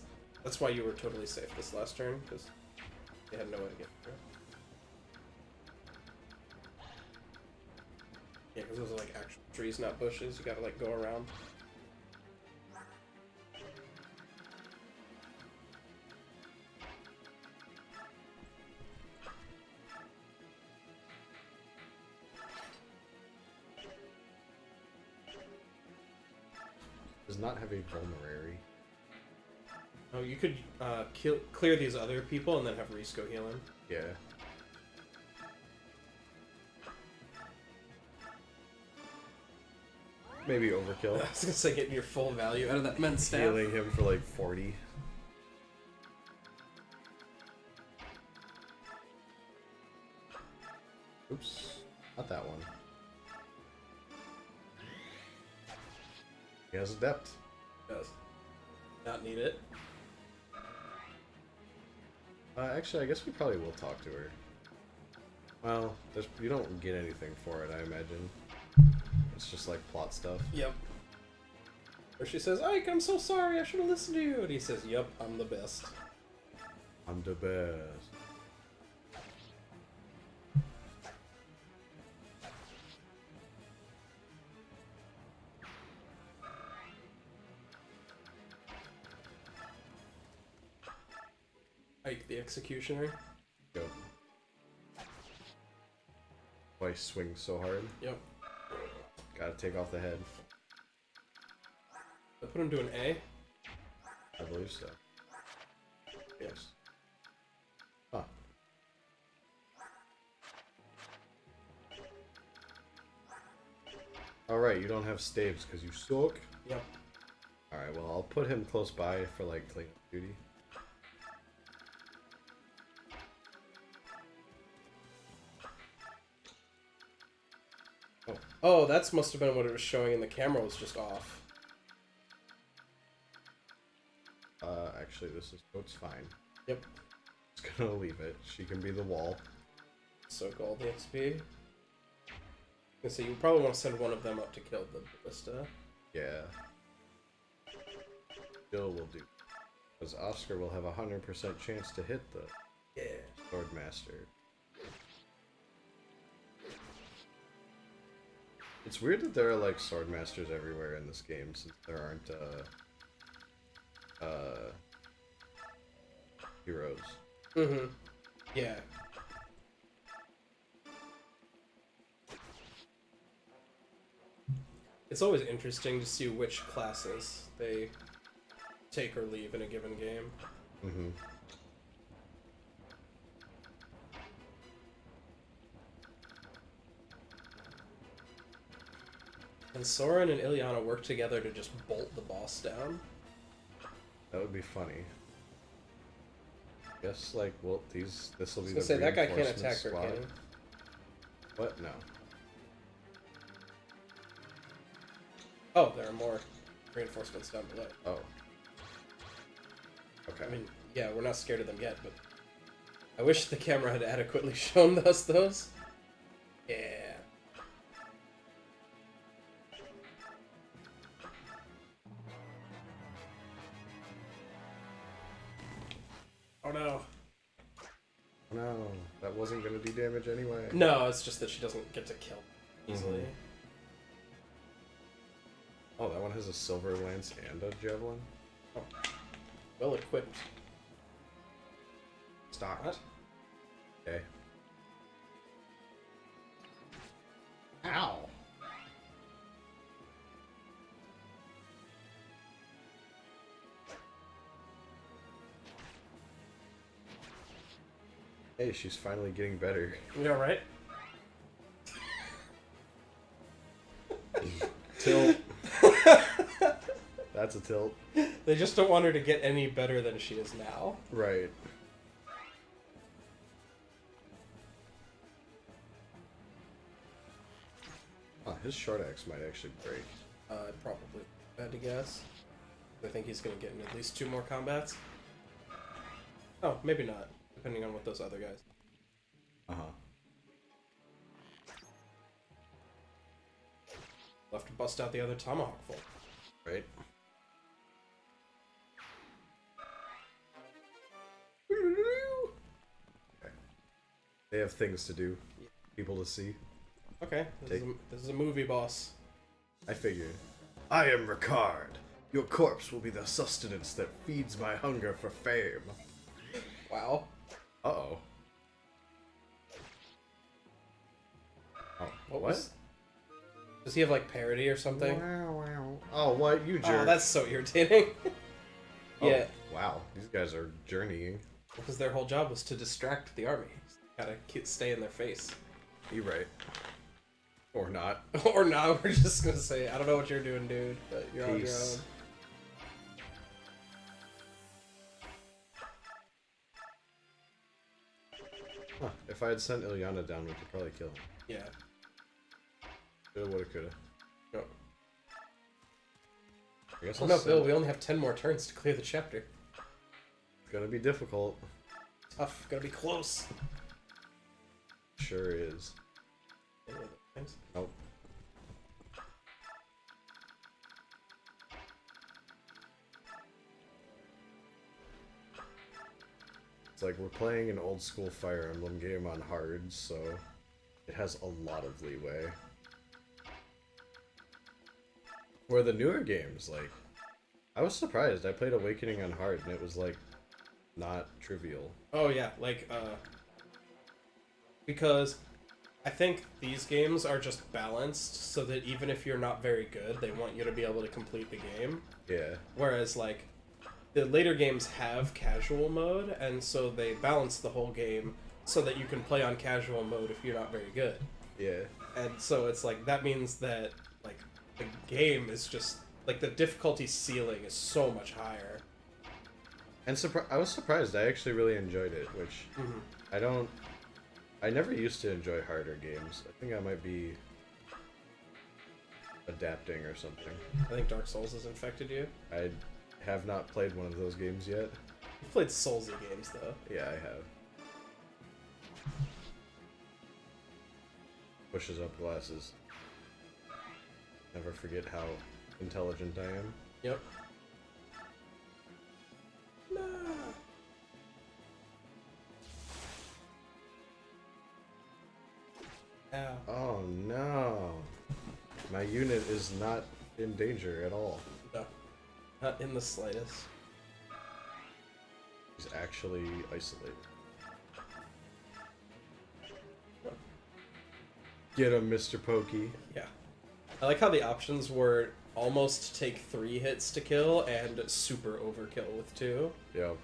why you were totally safe this last turn, because they had no way to get through. Yeah, because those are like actual trees, not bushes. You gotta like go around. Does not have a vulnerary. Oh, you could clear these other people and then have Reese go heal him. Yeah. Maybe overkill. I was gonna say getting your full value out of that men's staff. Healing him for like 40. Oops. Not that one. He has adept. Does not need it. Actually, I guess we probably will talk to her. Well, you don't get anything for it, I imagine. It's just like plot stuff. Yep. Or she says, Ike, I'm so sorry, I should have listened to you. And he says, yep, I'm the best. I'm the best. Ike the Executioner. Go. Why swing so hard? Yep. Gotta take off the head. I put him to an A. I believe so. Yes. Huh. Alright, you don't have staves because you suck. Yep. Alright, well, I'll put him close by for, like, clean duty. Oh, that's must have been what it was showing, and the camera was just off. Actually, this is it's fine. Yep. Just gonna leave it. She can be the wall. Soak all the XP. So you probably want to send one of them up to kill the ballista. Yeah. Jill will do. Because Oscar will have a 100% chance to hit the Swordmaster. It's weird that there are like Swordmasters everywhere in this game since there aren't heroes. Mm-hmm. Yeah. It's always interesting to see which classes they take or leave in a given game. Mm-hmm. And Soren and Ilyana work together to just bolt the boss down. That would be funny. Guess like well this will be I the was gonna say that guy can't reinforcement attack her, squad. can he? What? No. Oh, there are more reinforcements down below. Oh. Okay. I mean, yeah, we're not scared of them yet, but I wish the camera had adequately shown us those. Yeah. Oh no. No, that wasn't gonna do damage anyway. No, it's just that she doesn't get to kill easily. Mhm. Oh, that one has a silver lance and a javelin. Oh. Well equipped. Stocked. What? Okay. Ow! Hey, she's finally getting better. You alright? Tilt. That's a tilt. They just don't want her to get any better than she is now. Right. His short axe might actually break. Probably. I had to guess. I think he's gonna get in at least 2 more combats. Oh, maybe not, depending on what those other guys. Uh-huh. We'll have to bust out the other tomahawk full. Right. Okay. They have things to do. People to see. Okay, this is a movie, boss. I figured. I am Ricard. Your corpse will be the sustenance that feeds my hunger for fame. Wow. Uh-oh. Oh, What what? was... Does he have, like, parody or something? Oh, what? You jerk. Oh, that's so irritating. Oh, Yeah. wow. These guys are journeying. Because their whole job was to distract the army. Gotta stay in their face. You're right. Or not. Or not, we're just gonna say, I don't know what you're doing, dude, but you're on your Peace. own. Huh. If I had sent Ilyana down, we could probably kill him. Yeah. Coulda, woulda, coulda. No. I guess Oh I'll no, send... Bill, we only have 10 more turns to clear the chapter. It's gonna be difficult. Tough, gotta be close. Sure is. Nope. It's like we're playing an old school Fire Emblem game on hard, so it has a lot of leeway. Where the newer games, like, I was surprised. I played Awakening on hard, and it was, like, not trivial. Oh, yeah, like, because I think these games are just balanced so that even if you're not very good, they want you to be able to complete the game. Yeah. Whereas, like, the later games have casual mode, and so they balance the whole game so that you can play on casual mode if you're not very good. Yeah. And so it's like, that means that, like, the game is just, like, the difficulty ceiling is so much higher. And I was surprised. I actually really enjoyed it, which I never used to enjoy harder games. I think I might be adapting or something. I think Dark Souls has infected you. I have not played one of those games yet. You've played Soulsy games, though. Yeah, I have. Pushes up glasses. Never forget how intelligent I am. Yep. No. Ow. Oh no. My unit is not in danger at all. No. Not in the slightest. He's actually isolated. Get him, Mr. Pokey. Yeah. I like how the options were almost take 3 hits to kill and super overkill with 2. Yep.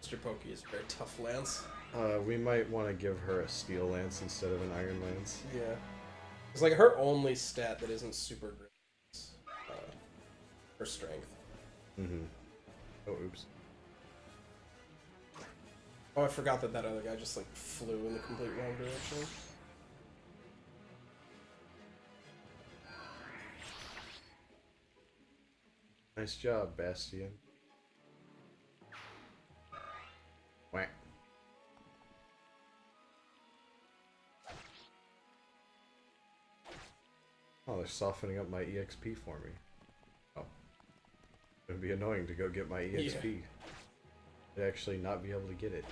Mr. Pokey is a very tough lance. We might want to give her a steel lance instead of an iron lance. Yeah. It's like her only stat that isn't super great is her strength. Mm-hmm. Oh, oops. Oh, I forgot that other guy just, like, flew in the complete wrong direction. Nice job, Bastion. Whack. Oh, they're softening up my EXP for me. Oh. It'd be annoying to go get my EXP. Yeah. I'd actually not be able to get it.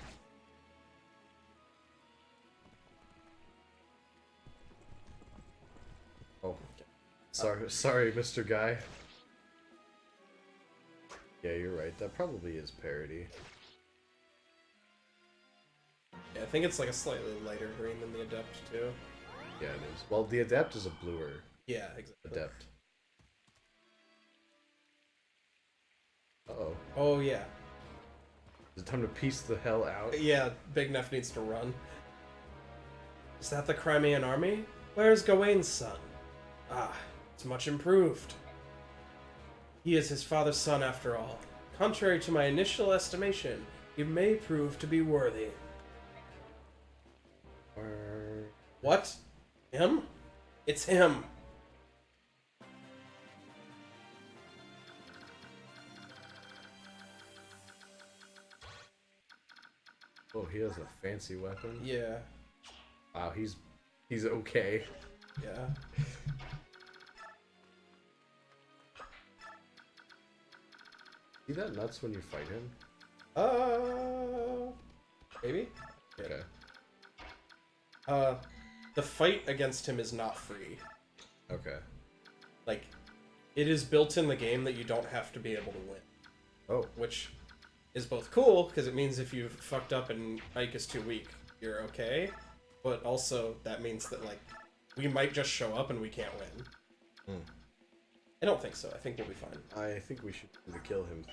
Oh. Sorry, Mr. Guy. Yeah, you're right. That probably is parody. Yeah, I think it's like a slightly lighter green than the Adept, too. Yeah, it is. Well, the Adept is a bluer Yeah, exactly. Adept. Uh-oh. Oh, yeah. Is it time to piece the hell out? Yeah, Big Neff needs to run. Is that the Crimean army? Where's Gawain's son? Ah, it's much improved. He is his father's son after all. Contrary to my initial estimation, he may prove to be worthy. What? Him? It's him! Oh, he has a fancy weapon? Yeah. Wow, he's okay. Yeah. See that nuts when you fight him? Maybe? Okay. The fight against him is not free. Okay. Like, it is built in the game that you don't have to be able to win. Oh. Which is both cool, because it means if you've fucked up and Ike is too weak, you're okay. But also, that means that, like, we might just show up and we can't win. Hmm. I don't think so. I think we'll be fine. I think we should kill him.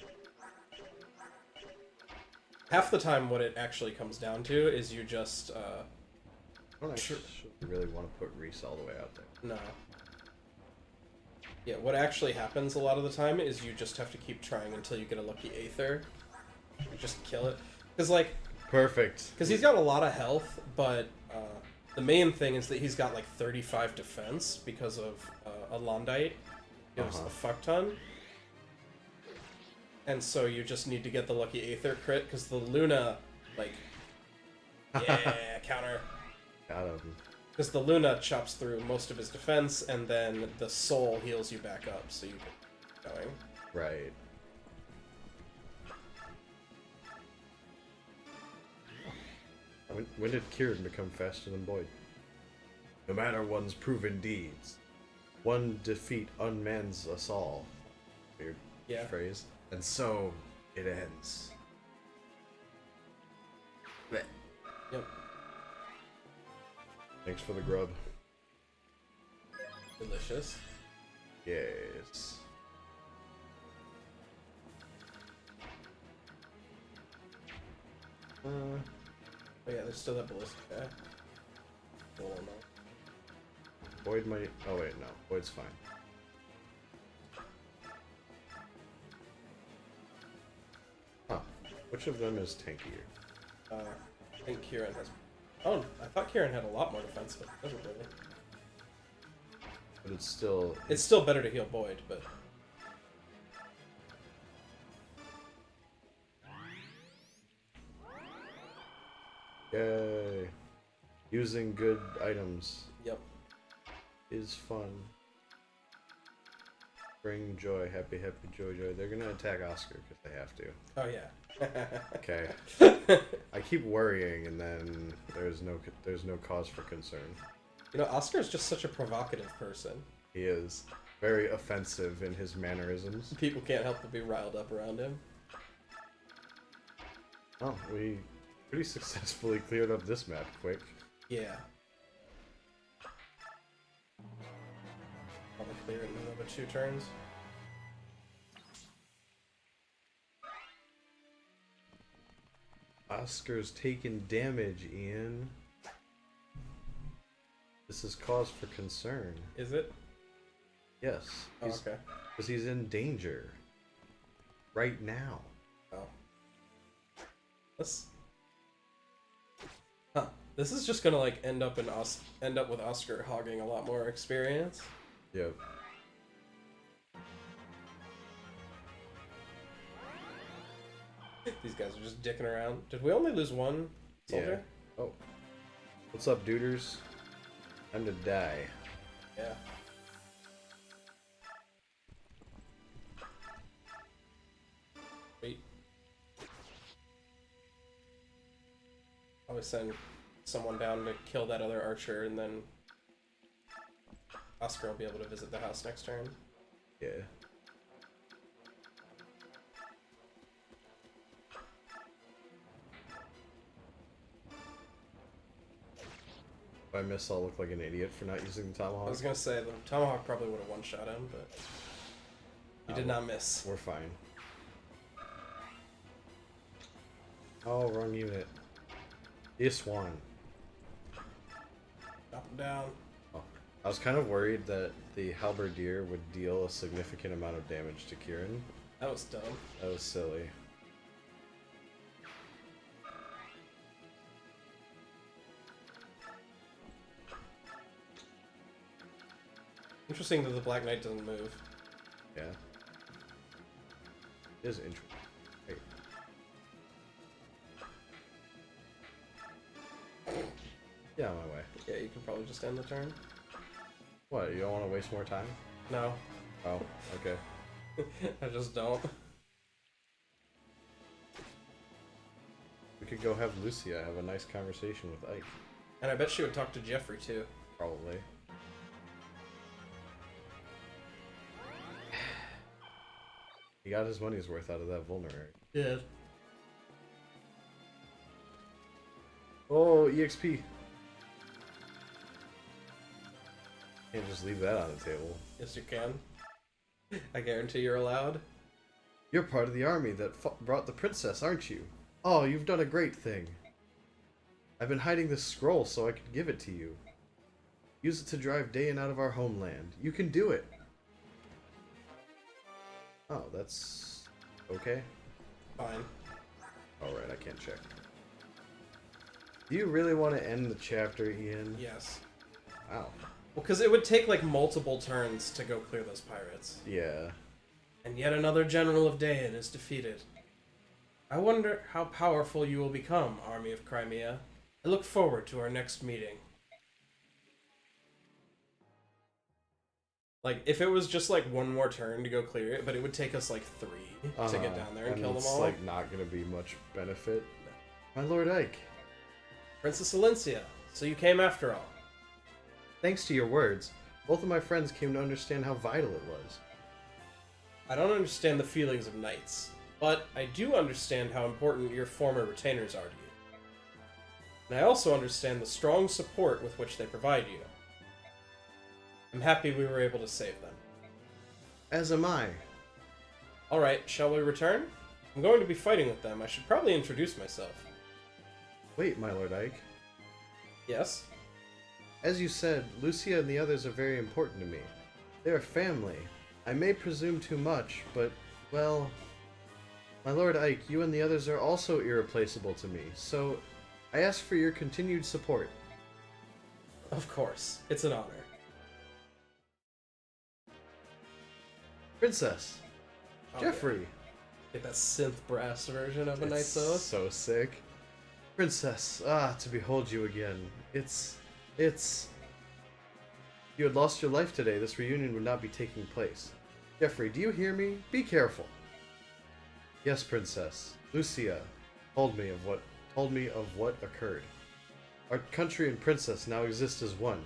Half the time, what it actually comes down to is you just, I don't actually really want to put Reese all the way out there. no. Yeah, what actually happens a lot of the time is you just have to keep trying until you get a lucky Aether. You just kill it. Because, like... Perfect. Because he's got a lot of health, but the main thing is that he's got, like, 35 defense because of a Londite. Gives a fuck ton. And so you just need to get the lucky Aether crit, because the Luna, like... Yeah, counter. Got him. Because the Luna chops through most of his defense, and then the Soul heals you back up, so you can keep going. Right. When did Kieran become faster than Boyd? No matter one's proven deeds, one defeat unmans us all. Weird phrase. And so it ends. Blech. Yep. Thanks for the grub. Delicious. Yes. Oh yeah, there's still that ballistic guy. Hold on. Boyd might... Oh wait, no. Boyd's fine. Huh. Which of them is tankier? I think Kieran has... Oh, I thought Kieran had a lot more defense, but it doesn't really. But it's still... It's still better to heal Boyd, but... Yay. Using good items. Yep. Is fun. Bring joy, happy, happy, joy, joy. They're gonna attack Oscar because they have to. Oh yeah. Okay. I keep worrying, and then there's no cause for concern. You know, Oscar's just such a provocative person. He is very offensive in his mannerisms. People can't help but be riled up around him. Oh, we pretty successfully cleared up this map quick. Yeah. Probably clear it in another 2 turns. Oscar's taking damage, Ian. This is cause for concern. Is it? Yes. Oh, okay. Because he's in danger. Right now. Oh. Huh. This is just gonna like end up with Oscar hogging a lot more experience. Yep. These guys are just dicking around. Did we only lose one soldier? Yeah. Oh. What's up, duders? Time to die. Yeah. Wait. Probably send someone down to kill that other archer, and then Oscar will be able to visit the house next turn. Yeah. If I miss, I'll look like an idiot for not using the tomahawk. I was gonna say, the Tomahawk probably would have one-shot him, but he did not miss. We're fine. Oh, wrong unit. This one. Chop him down. Oh. I was kind of worried that the halberdier would deal a significant amount of damage to Kieran. That was dumb. That was silly. Interesting that the Black Knight doesn't move. Yeah. It is interesting. Hey. Yeah, on my way. Yeah, you can probably just end the turn. What, you don't want to waste more time? No. Oh, okay. I just don't. We could go have Lucia have a nice conversation with Ike. And I bet she would talk to Jeffrey, too. Probably. He got his money's worth out of that vulnerary. Yeah. Oh, EXP. Can't just leave that on the table. Yes, you can. I guarantee you're allowed. You're part of the army that brought the princess, aren't you? Oh, you've done a great thing. I've been hiding this scroll so I could give it to you. Use it to drive Dayan out of our homeland. You can do it. Oh, that's okay. Fine. Alright, I can't check. Do you really want to end the chapter, Ian? Yes. Wow. Well, because it would take like multiple turns to go clear those pirates. Yeah. And yet another general of Dayan is defeated. I wonder how powerful you will become, Army of Crimea. I look forward to our next meeting. Like, if it was just like one more turn to go clear it, but it would take us like 3 to get down there and kill them all. It's like not gonna be much benefit. My Lord Ike. Princess Alencia, so you came after all. Thanks to your words, both of my friends came to understand how vital it was. I don't understand the feelings of knights, but I do understand how important your former retainers are to you. And I also understand the strong support with which they provide you. I'm happy we were able to save them. As am I. Alright, shall we return? I'm going to be fighting with them. I should probably introduce myself. Wait, my Lord Ike. Yes? As you said, Lucia and the others are very important to me. They are family. I may presume too much, but, well... My Lord Ike, you and the others are also irreplaceable to me, so I ask for your continued support. Of course. It's an honor. Princess! Oh, Jeffrey! Yeah. Get that synth brass version of a Knight's Oath. So sick. Princess, to behold you again. It's... If you had lost your life today, this reunion would not be taking place. Jeffrey, do you hear me? Be careful. Yes, Princess. Lucia told me of what occurred. Our country and princess now exist as one.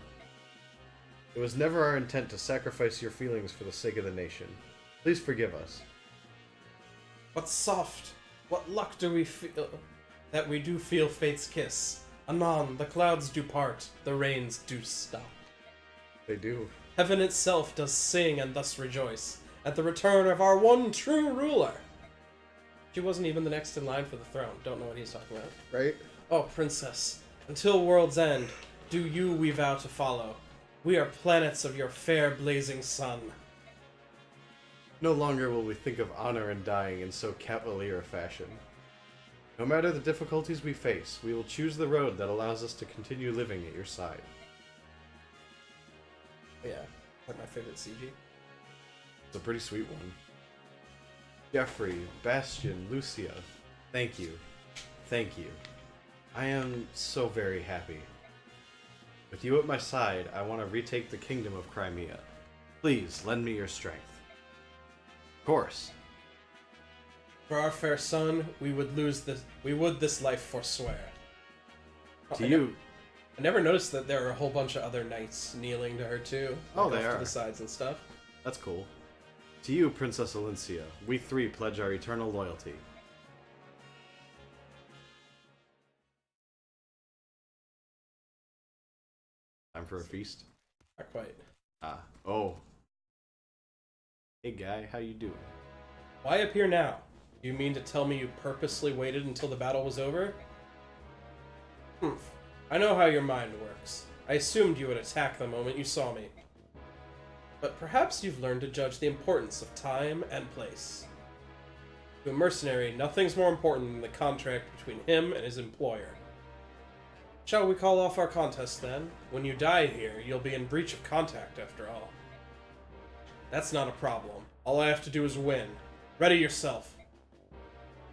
It was never our intent to sacrifice your feelings for the sake of the nation. Please forgive us. What soft, what luck do we feel that we do feel fate's kiss. Anon, the clouds do part, the rains do stop. They do. Heaven itself does sing and thus rejoice at the return of our one true ruler. She wasn't even the next in line for the throne. Don't know what he's talking about. Right? Oh, princess, until world's end, do you we vow to follow. We are planets of your fair blazing sun. No longer will we think of honor and dying in so cavalier a fashion. No matter the difficulties we face, we will choose the road that allows us to continue living at your side. Yeah, like my favorite CG. It's a pretty sweet one. Jeffrey, Bastion, Lucia, thank you. Thank you. I am so very happy. With you at my side, I want to retake the kingdom of Crimea. Please, lend me your strength. Of course. For our fair son, we would this life forswear. To you. I never noticed that there are a whole bunch of other knights kneeling to her too. Oh, like they off are. to the sides and stuff. That's cool. To you, Princess Alencia, we three pledge our eternal loyalty. Time for a feast? Not quite. Oh. Hey guy, how you doing? Why appear now? Do you mean to tell me you purposely waited until the battle was over? Humph. I know how your mind works. I assumed you would attack the moment you saw me. But perhaps you've learned to judge the importance of time and place. To a mercenary, nothing's more important than the contract between him and his employer. Shall we call off our contest then? When you die here, you'll be in breach of contract after all. That's not a problem. All I have to do is win. Ready yourself.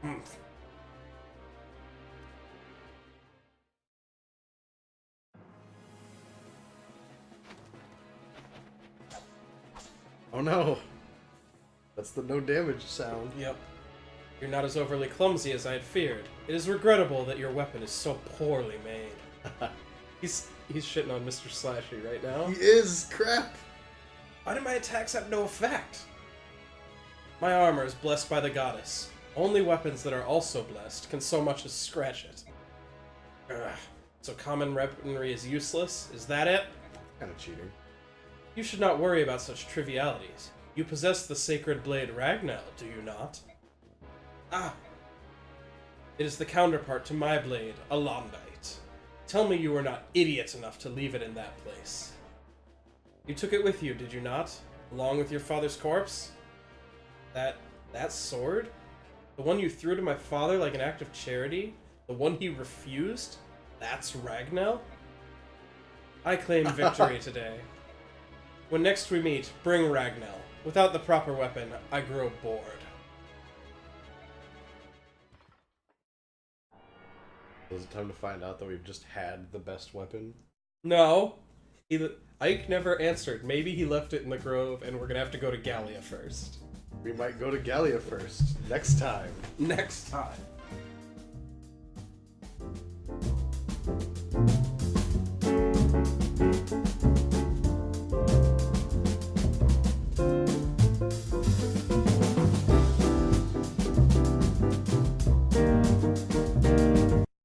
Humph. Oh no! That's the no damage sound. Yep. You're not as overly clumsy as I had feared. It is regrettable that your weapon is so poorly made. He's shitting on Mr. Slashy right now. He is! Crap! Why do my attacks have no effect? My armor is blessed by the goddess. Only weapons that are also blessed can so much as scratch it. Ugh. So common weaponry is useless? Is that it? Kinda cheating. You should not worry about such trivialities. You possess the sacred blade Ragnell, do you not? Ah! It is the counterpart to my blade, Alondite. Tell me you were not idiot enough to leave it in that place. You took it with you, did you not? Along with your father's corpse? That sword? The one you threw to my father like an act of charity? The one he refused? That's Ragnell? I claim victory today. When next we meet, bring Ragnell. Without the proper weapon, I grow bored. Is it time to find out that we've just had the best weapon? No. Ike never answered. Maybe he left it in the grove and we're gonna have to go to Gallia first. We might go to Gallia first. Next time. Next time.